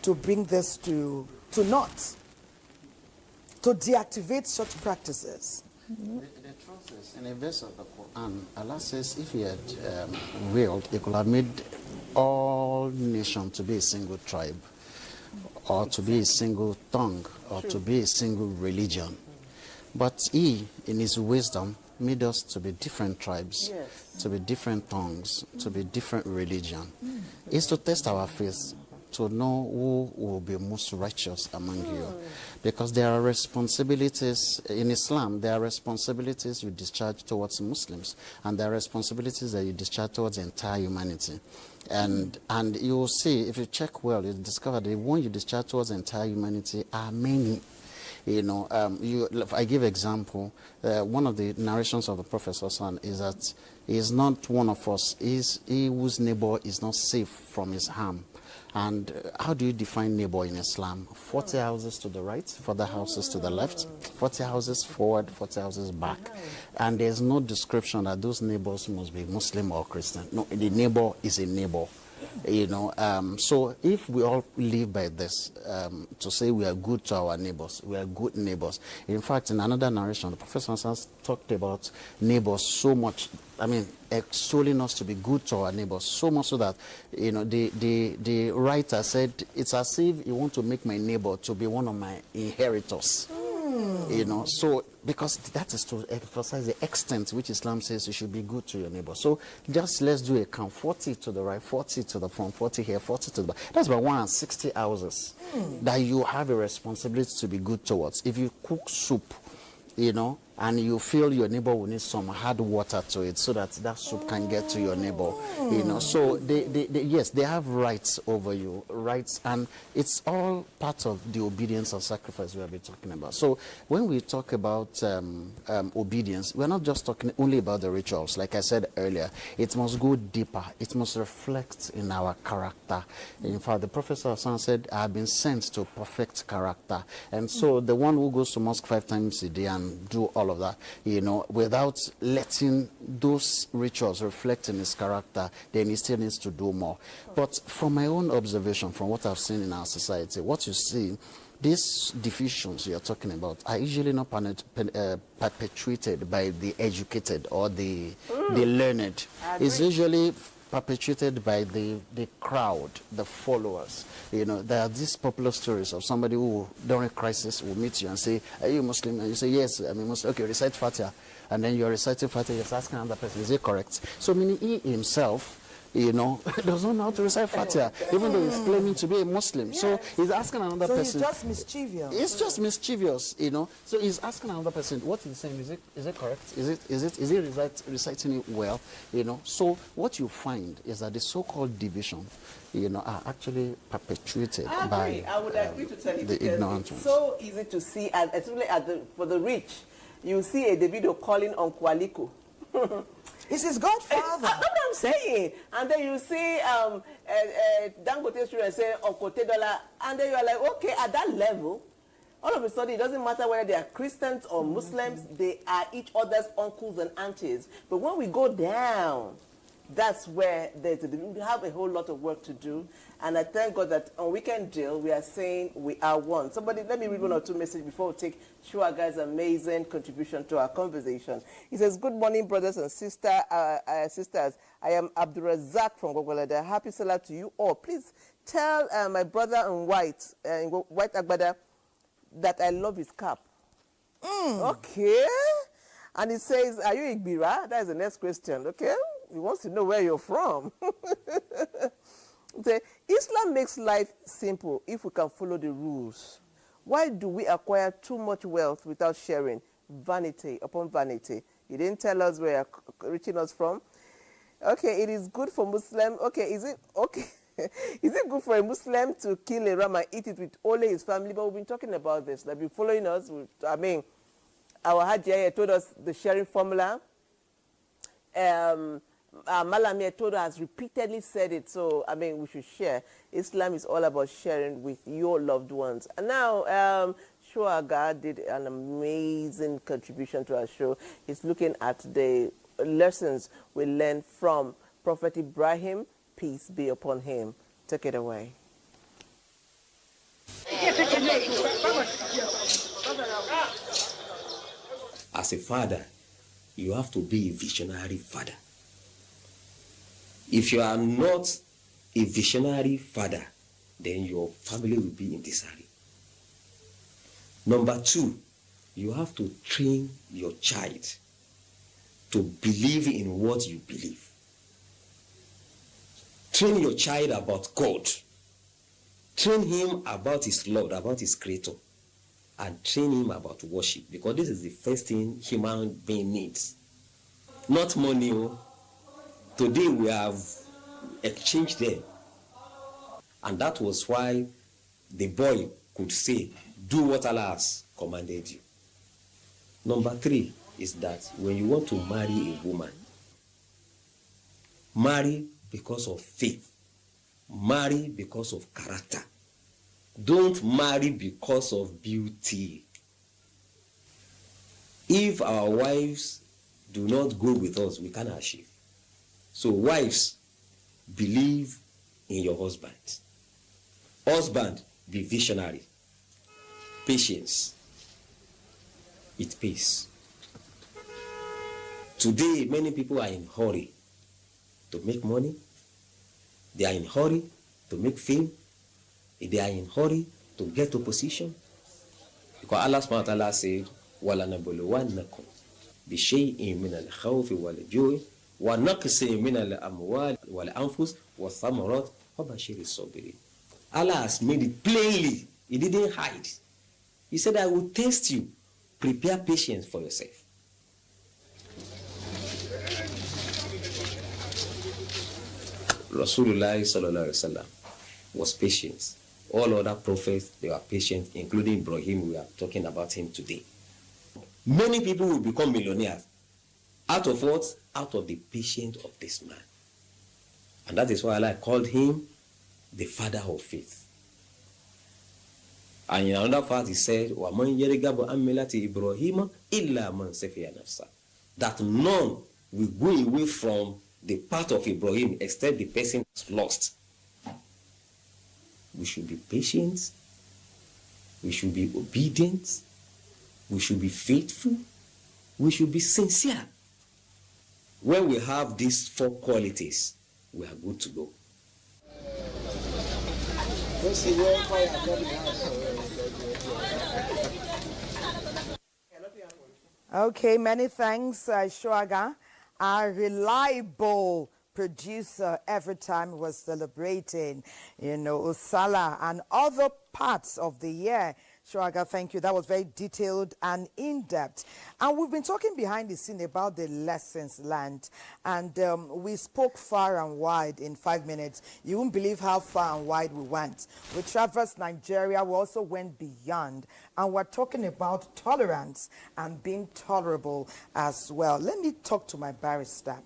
to bring this to naught? To deactivate such practices? The truth is, in a verse of the Quran, Allah says if he had willed, he could have made all nations to be a single tribe, or to be a single tongue, or to be a single religion. But he, in his wisdom, made us to be different tribes, to be different tongues, to be different religion. It's to test our faith, to know who will be most righteous among you. Because there are responsibilities, in Islam, there are responsibilities you discharge towards Muslims, and there are responsibilities that you discharge towards the entire humanity. And you will see, if you check well, you discover the one you discharge towards the entire humanity are many. You know, I give example, one of the narrations of the Prophet is that he is not one of us, he whose neighbor is not safe from his harm. And how do you define neighbor in Islam? 40 houses to the right, 40 houses to the left, 40 houses forward, 40 houses back. And there's no description that those neighbors must be Muslim or Christian. No, the neighbor is a neighbor. You know, so if we all live by this, to say we are good to our neighbors, we are good neighbors. In fact, in another narration, the Prophet has talked about neighbors so much, I mean, extolling us to be good to our neighbors, so much so that, you know, the writer said, it's as if you want to make my neighbor to be one of my inheritors. You know, so because that is to emphasize the extent which Islam says you should be good to your neighbor. So just let's do a count: 40 to the right, 40 to the front, 40 here, 40 to the back. That's about 160 houses that you have a responsibility to be good towards. If you cook soup, you know, and you feel your neighbor will need some hard water to it so that that soup can get to your neighbor, you know. So yes, they have rights over you, rights, and it's all part of the obedience and sacrifice we have been talking about. So when we talk about obedience, we're not just talking only about the rituals. Like I said earlier, it must go deeper. It must reflect in our character. In fact, the Prophet said, I have been sent to perfect character. And so the one who goes to mosque 5 times a day and do all of that, you know, without letting those rituals reflect in his character, then he still needs to do more. But from my own observation, from what I've seen in our society, what you see, these divisions you're talking about are usually not perpetuated by the educated or the learned. It's usually perpetuated by the crowd, the followers. You know, there are these popular stories of somebody who, during a crisis, will meet you and say, are you Muslim? And you say, yes, I'm a Muslim. Okay, recite Fatiha. And then you're reciting Fatiha, you're asking another person, is it correct? So meaning he himself, you know, does not know how to recite Fatiha, even though he's claiming to be a Muslim. Yes. So he's asking another person. So he's just mischievous. It's just mischievous, you know. So he's asking another person, what he's saying, is it correct? Is he reciting it well? You know. So what you find is that the so-called division, you know, are actually perpetuated by I would agree to tell you the ignorant ones. It's so easy to see, especially for the rich. You see a Davido calling on Kwaliko. It's his godfather. That's what I'm saying. And then you see Dangote student saying Okote Dollar, and then you are like, okay, at that level, all of a sudden it doesn't matter whether they are Christians or Muslims, they are each other's uncles and aunties. But when we go down, that's where we have a whole lot of work to do. And I thank God that on Weekend Deal, we are saying we are one. Somebody, let me read one or two messages before we take Shuaga's amazing contribution to our conversation. He says, good morning, brothers and sisters. I am Abdurazak from Gogolada. Happy Salah to you all. Please tell my brother in white Agbada, that I love his cap. Okay. And he says, are you Igbira? That is the next question, okay? He wants to know where you're from. Islam makes life simple if we can follow the rules. Why do we acquire too much wealth without sharing? Vanity upon vanity. You didn't tell us where you're reaching us from. Okay, it is good for Muslim. Okay, is it okay? Is it good for a Muslim to kill a ram and eat it with only his family? But we've been talking about this. They've been following us. our Hajia told us the sharing formula. Malamia Todo has repeatedly said it, so I mean we should share. Islam is all about sharing with your loved ones. And now Shuaga did an amazing contribution to our show. He's looking at the lessons we learned from Prophet Ibrahim, peace be upon him. Take it away. As a father, you have to be a visionary father. If you are not a visionary father, then your family will be in disarray. Number two, you have to train your child to believe in what you believe. Train your child about God. Train him about his Lord, about his Creator. And train him about worship, because this is the first thing human being needs. Not money. Today we have exchanged them. And that was why the boy could say, do what Allah has commanded you. Number three is that when you want to marry a woman, marry because of faith. Marry because of character. Don't marry because of beauty. If our wives do not go with us, we cannot achieve. So wives, believe in your husband. Husband, be visionary. Patience. It pays. Today, many people are in hurry to make money. They are in hurry to make fame. They are in hurry to get to position. Because Allah subhanahu wa ta'ala said, وَلَنَبُلُوَنَّكُمْ بِشَيْءٍ مِنَ الْخَوْفِ وَالْجُوعِ وَنَقْصٍ مِنَ الْأَمْوَالِ وَالْأَنفُسِ وَالثَّمَرَاتِ وَبَشِّرِ الصَّابِرِينَ. Allah has made it plainly. He didn't hide. He said, I will test you. Prepare patience for yourself. Rasulullah sallallahu alaihi wasallam was patient. All other prophets, they were patient, including Ibrahim. We are talking about him today. Many people will become millionaires. Out of what? Out of the patience of this man. And that is why Allah called him the father of faith. And in another part he said, وَمَنْ يَرِغَبُ عَنْ مِلَّةِ إِبْرَاهِيمَ إِلَّا مَنْ سَفِيَ نَفْسَهُ. That none will go away from the path of Ibrahim except the person is lost. We should be patient. We should be obedient. We should be faithful. We should be sincere. When we have these four qualities, we are good to go. Okay, many thanks, Shuaga. Our reliable producer every time was celebrating, Salah and other parts of the year. Shuaga, thank you. That was very detailed and in-depth. And we've been talking behind the scene about the lessons learned. And we spoke far and wide in 5 minutes. You won't believe how far and wide we went. We traversed Nigeria. We also went beyond. And we're talking about tolerance and being tolerable as well. Let me talk to my barrister.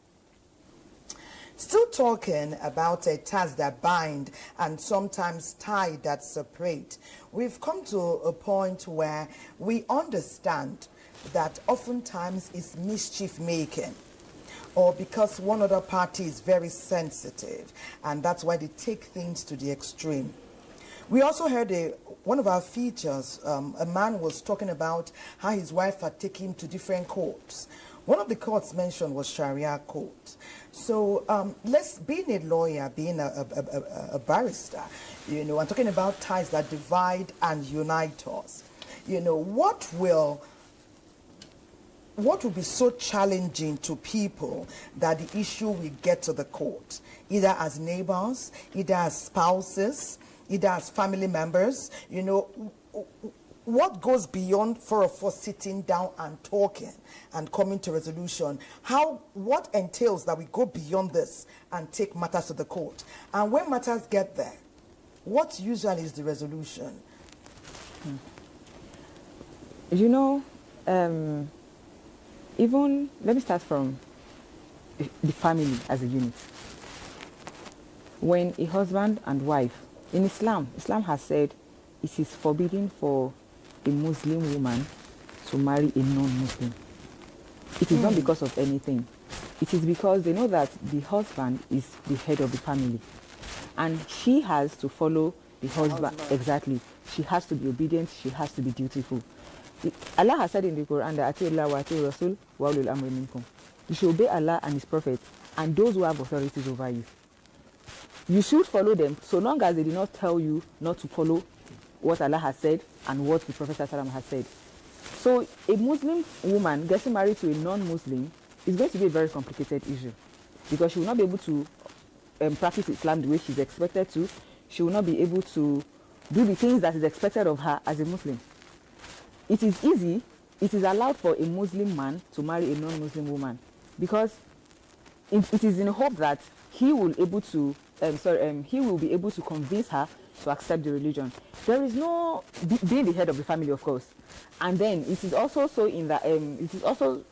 Still talking about ties that bind and sometimes tie that separate. We've come to a point where we understand that oftentimes it's mischief making, or because one other party is very sensitive, and that's why they take things to the extreme. We also heard one of our features, a man was talking about how his wife had taken him to different courts. One of the courts mentioned was Sharia court. So being a lawyer, being a barrister, I'm talking about ties that divide and unite us. What will be so challenging to people that the issue will get to the court, either as neighbors, either as spouses, either as family members? What goes beyond four of us sitting down and talking and coming to resolution? What entails that we go beyond this and take matters to the court? And when matters get there, what usually is the resolution? Even, let me start from the family as a unit. When a husband and wife, in Islam has said it is forbidden for a Muslim woman to marry a non-Muslim. It is not because of anything. It is because they know that the husband is the head of the family. And she has to follow the husband. Exactly. She has to be obedient. She has to be dutiful. Allah has said in the Quran that Ati Allah wa ati Rasul wa ulul amri minkum. You should obey Allah and His Prophet and those who have authorities over you. You should follow them so long as they did not tell you not to follow what Allah has said and what the Prophet has said. So a Muslim woman getting married to a non-Muslim is going to be a very complicated issue because she will not be able to practice Islam the way she's expected to. She will not be able to do the things that is expected of her as a Muslim. It is easy, it is allowed for a Muslim man to marry a non-Muslim woman because it is in hope that he will be able to convince her to accept the religion. There is no being the head of the family, of course, and then it is also so in that it is also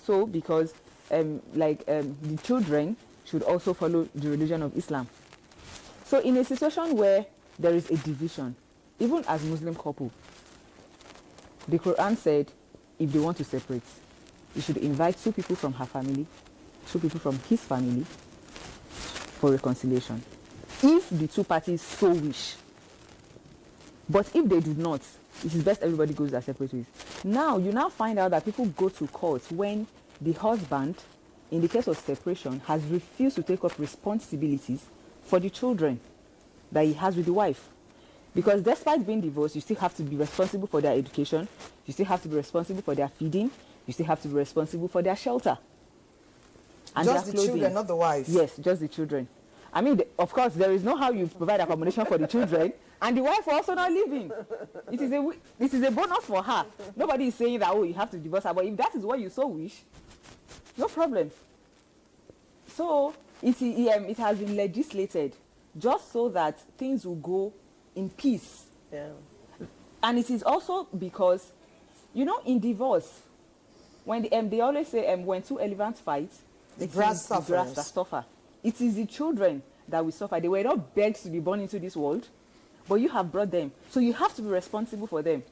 so because the children should also follow the religion of Islam. So in a situation where there is a division, even as Muslim couple, the Quran said if they want to separate, you should invite 2 people from her family, 2 people from his family for reconciliation. If the 2 parties so wish. But if they do not, it is best everybody goes their separate ways. Now, you now find out that people go to court when the husband, in the case of separation, has refused to take up responsibilities for the children that he has with the wife. Because despite being divorced, you still have to be responsible for their education, you still have to be responsible for their feeding, you still have to be responsible for their shelter. And just their the children, not the wife. Yes, just the children. I mean, of course, there is no how you provide accommodation for the children, and the wife also not living. It is a bonus for her. Nobody is saying that, oh, you have to divorce her, but if that is what you so wish, no problem. So it has been legislated just so that things will go in peace. Yeah. And it is also because, in divorce, when they always say when 2 elephants fight, the grass suffers. That suffer. It is the children that will suffer. They were not begged to be born into this world, but you have brought them. So you have to be responsible for them.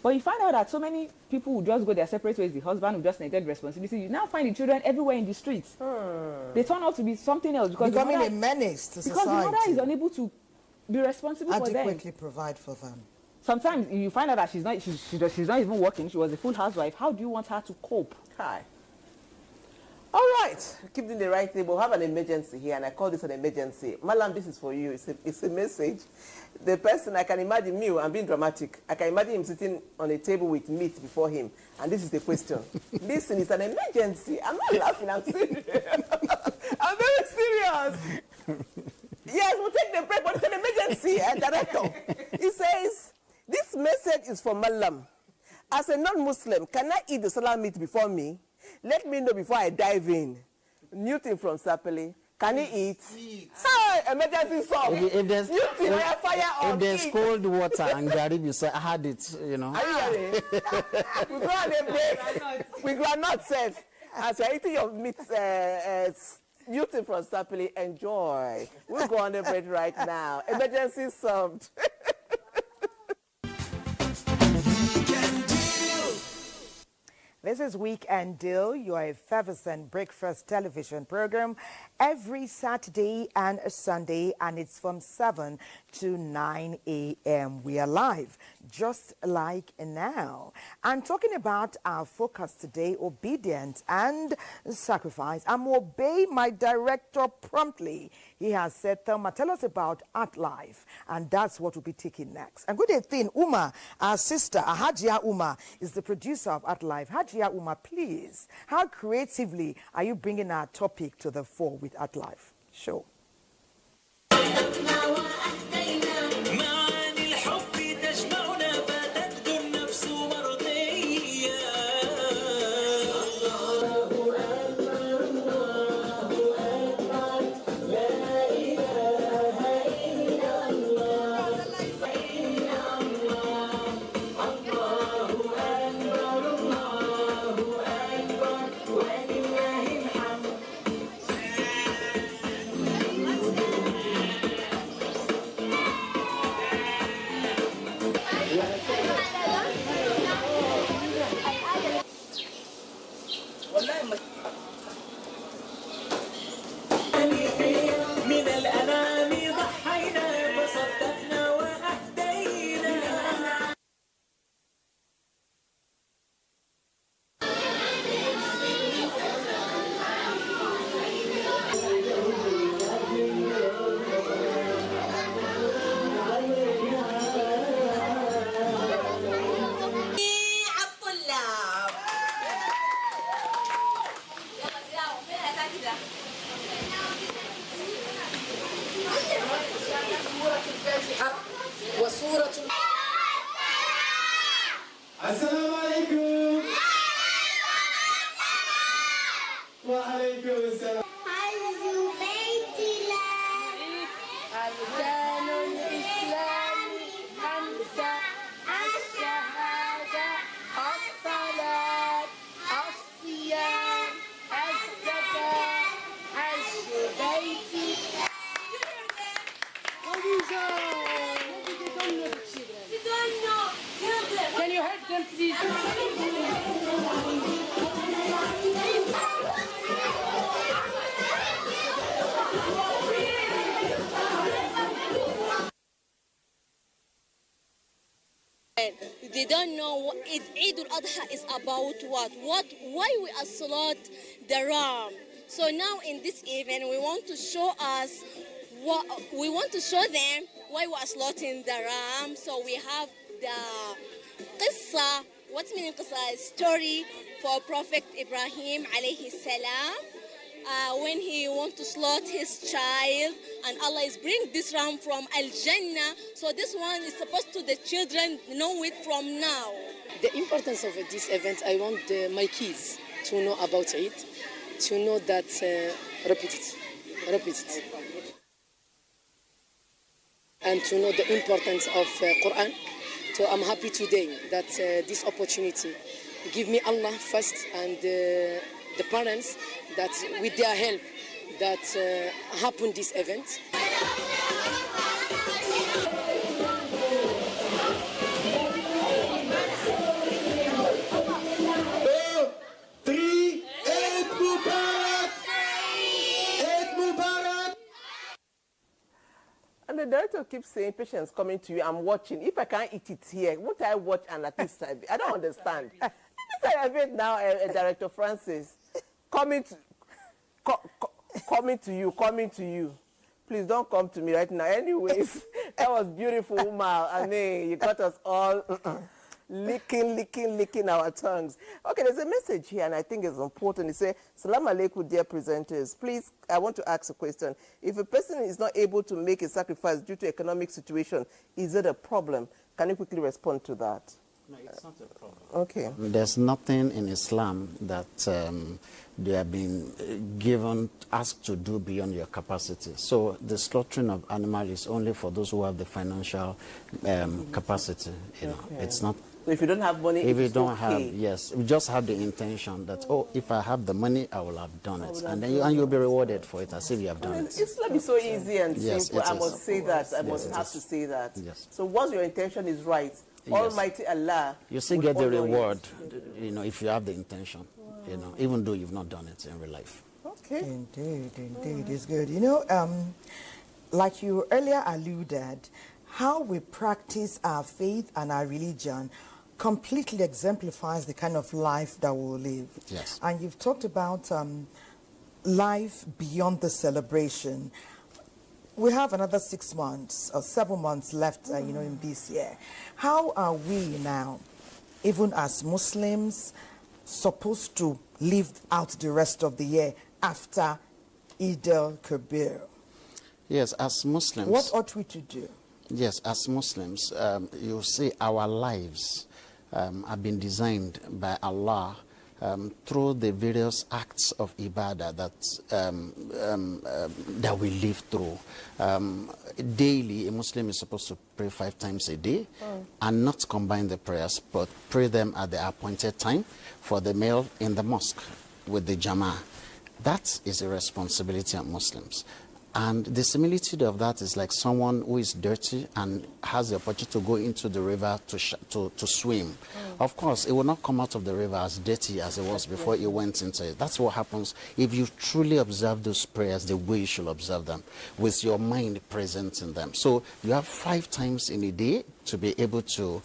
But you find out that so many people will just go their separate ways. The husband will just neglect responsibility. You now find the children everywhere in the streets. They turn out to be something else because becoming a menace to society. Because the mother is unable to be responsible for them. Adequately provide for them. Sometimes you find out that she's not even working. She was a full housewife. How do you want her to cope? Hi. All right, keep doing the right thing. We'll have an emergency here, and I call this an emergency. Malam, this is for you. It's a message. The person, I can imagine me, I'm being dramatic. I can imagine him sitting on a table with meat before him, and this is the question. Listen, it's an emergency. I'm not laughing, I'm serious. I'm very serious. Yes, we'll take the break, but it's an emergency, director. He says, this message is for Malam. As a non-Muslim, can I eat the salam meat before me? Let me know before I dive in. Newton from Sapele, can he eat? Hi, emergency song. If there's Newton, fire on. If there's cold water and garib, you say I had it, Are you ready? We go on a break. We go not safe. As you're eating your meat, Newton from Sapele, enjoy. We'll go on a break right now. Emergency solved. This is Weekend Deal, your effervescent breakfast television program every Saturday and Sunday, and it's from 7 to 9 a.m. We are live, just like now. And talking about our focus today, obedience and sacrifice. I'm obey my director promptly. He has said, Thelma, tell us about Art Life, and that's what we'll be taking next. And good thing, Uma, our sister, Hajia Uma, is the producer of Art Life. Hajia Uma, please, how creatively are you bringing our topic to the fore with Art Life? Show. they don't know what Eid al-Adha is about, why we are slaughter the ram. So now in this event, we want to show them why we are slaughtering the ram. So we have the qissa, what's meaning qissa? Story for Prophet Ibrahim alayhi salam. When he wants to slaughter his child, and Allah is bringing this ram from Al-Jannah. So this one is supposed to the children know it from now. The importance of this event, I want my kids to know about it, to know that, repeat it. And to know the importance of Quran. So I'm happy today that this opportunity give me Allah first and the parents that with their help that happened this event. 3, 8 Mubarak! 8 Mubarak! And the director keeps saying, patients coming to you, I'm watching. If I can't eat it here, won't I watch and at least I don't understand. This is now, Director Francis, coming to you. Please don't come to me right now. Anyways, that was beautiful, Umar. I mean, you got us all licking our tongues. Okay, there's a message here, and I think it's important. It says, Salam alaikum, dear presenters. Please, I want to ask a question. If a person is not able to make a sacrifice due to economic situation, is it a problem? Can you quickly respond to that? No, it's not a problem. Okay. There's nothing in Islam that they have been asked to do beyond your capacity. So the slaughtering of animals is only for those who have the financial capacity. You know, it's not. So if you don't have money, if you don't okay. have, yes, you just have the intention that, oh, if I have the money, I will have done it, and then you'll be rewarded for it as if you have done it. Islam is so easy and Yes, simple. I it must is. say that. I Yes, must it have is. to say that. Yes. So once your intention is right, Yes. Almighty Allah, You still will get the honor it. reward, you know, if you have the intention, you know, even though you've not done it in real life. Okay. Indeed, it's good. You know, like you earlier alluded, how we practice our faith and our religion completely exemplifies the kind of life that we'll live. Yes. And you've talked about life beyond the celebration. We have another 6 months or 7 months left, you know, in this year. How are we now, even as Muslims, supposed to live out the rest of the year after Eid al-Kabir? Yes, as Muslims. What ought we to do? Yes, as Muslims, you see our lives have been designed by Allah through the various acts of ibadah that we live through. Daily, a Muslim is supposed to pray 5 times a day and not combine the prayers, but pray them at the appointed time for the male in the mosque with the Jama'ah. That is a responsibility of Muslims. And the similitude of that is like someone who is dirty and has the opportunity to go into the river to swim. Of course, it will not come out of the river as dirty as it was before it went into it. That's what happens if you truly observe those prayers the way you should observe them, with your mind present in them. So you have 5 times in a day to be able to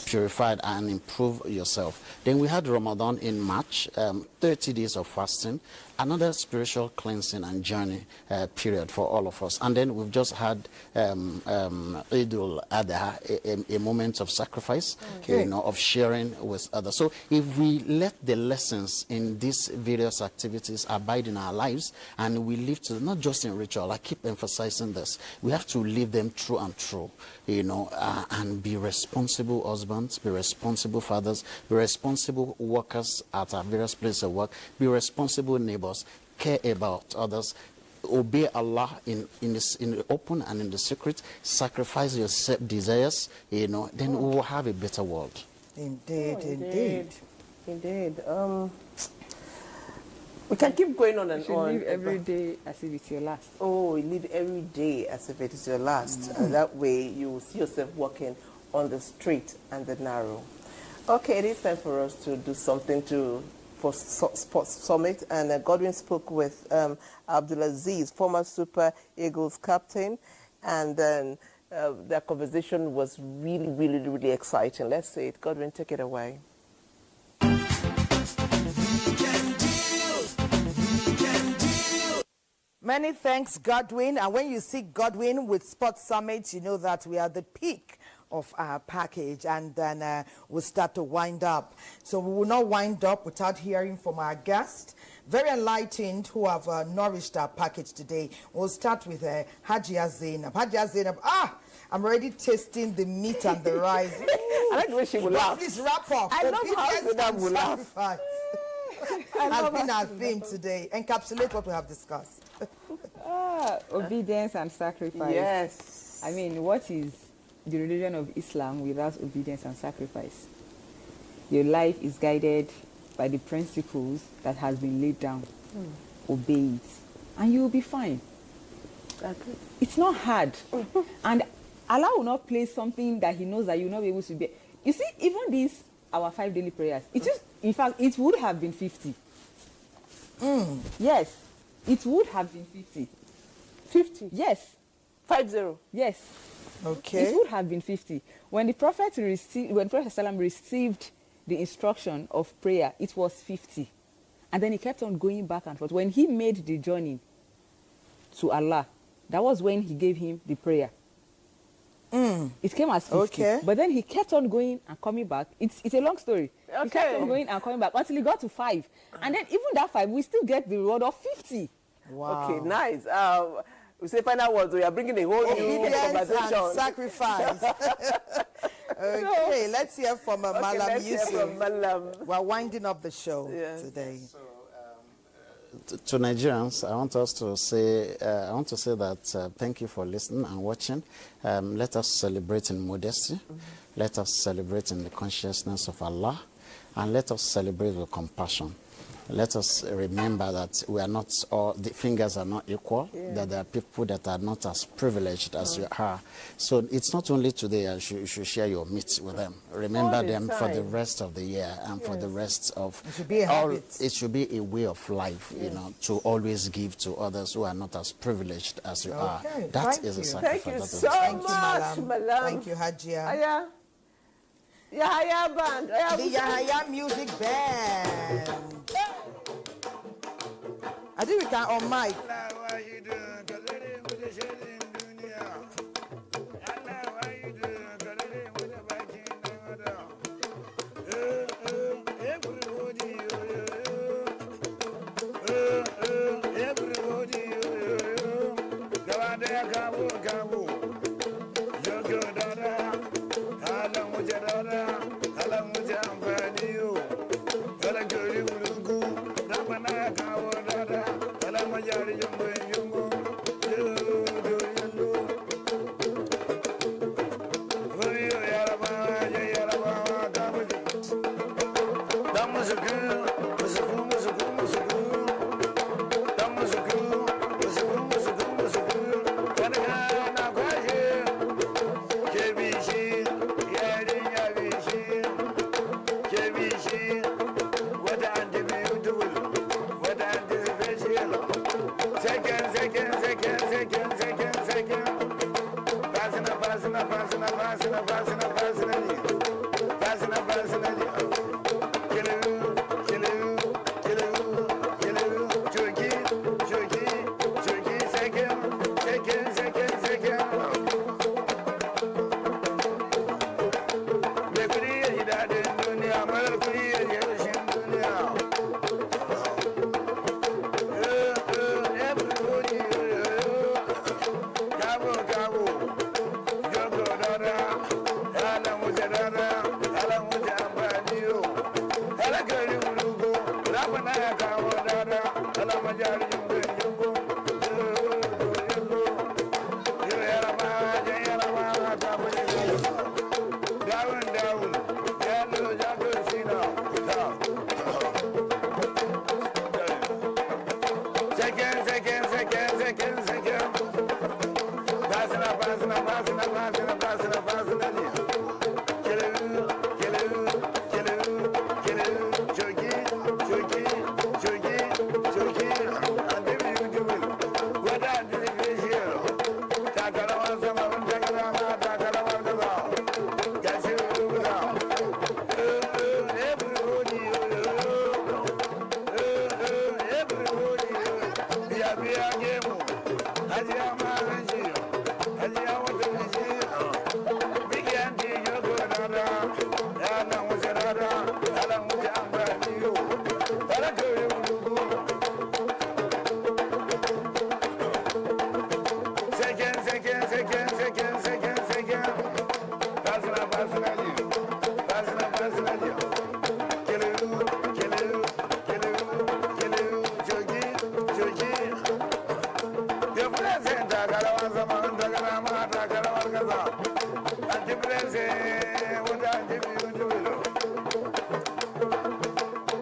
purify and improve yourself. Then we had Ramadan in March, 30 days of fasting, another spiritual cleansing and journey period for all of us. And then we've just had Eid al-Adha, a moment of sacrifice, you know, of sharing with others. So if we let the lessons in these various activities abide in our lives, and we live to, not just in ritual, I keep emphasizing this, we have to live them true and true, you know, and be responsible husbands, be responsible fathers, be responsible workers at our various places of work, be responsible neighbors, care about others, obey Allah in the open and in the secret, sacrifice your desires, you know, then we will have a better world. Indeed. We can keep going on and You on. live every day as if it's your last. Oh, you live every day as if it is your last. And that way you will see yourself walking on the straight and the narrow. Okay, it is time for us to do something for Sports Summit. And Godwin spoke with Abdulaziz, former Super Eagles captain. And then Their conversation was really, really, really exciting. Let's see it. Godwin, take it away. Many thanks, Godwin. And when you see Godwin with Sports Summit, you know that we are at the peak of our package, and then we'll start to wind up. So we will not wind up without hearing from our guest, very enlightened, who have nourished our package today. We'll start with Hajia Zainab. Hajia Zainab, I'm already tasting the meat and the rice. I like the way she will laugh. Please wrap up. I love how Zainab will laugh. Has been our theme today. Encapsulate what we have discussed. Obedience and sacrifice. Yes. I mean, what is the religion of Islam without obedience and sacrifice? Your life is guided by the principles that has been laid down. Obey it, and you will be fine. Okay. It's not hard. And Allah will not place something that He knows that you will not be able to be. You see, even these, our 5 daily prayers, it is, in fact, it would have been 50. Yes, it would have been 50. 50? Yes. 50? Yes. Okay. It would have been 50. When the Prophet received the instruction of prayer, it was 50. And then he kept on going back and forth. When he made the journey to Allah, that was when he gave him the prayer. It came as 50. Okay. But then he kept on going and coming back. It's a long story. Okay. He kept on going and coming back until he got to 5. And then even that 5, we still get the reward of 50. Wow. Okay, nice. We say final words, we are bringing a whole new conversation. And sacrifice. Okay, let's hear from Malam Yusuf. We're winding up the show today. To Nigerians, I want to say that thank you for listening and watching. Let us celebrate in modesty. Let us celebrate in the consciousness of Allah, and let us celebrate with compassion. Let us remember that we are not all, the fingers are not equal, that there are people that are not as privileged as you are. So it's not only today you should share your meat with them. Remember them for the rest of the year and for the rest of it should be a habit. It should be a way of life, you know, to always give to others who are not as privileged as you are. That is a sacrifice. Thank you so much, Malam. Thank you, Hajia. Aya. Yahaya Band. The Yahaya Music Band. I think we can on mic.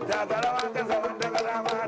Takarawa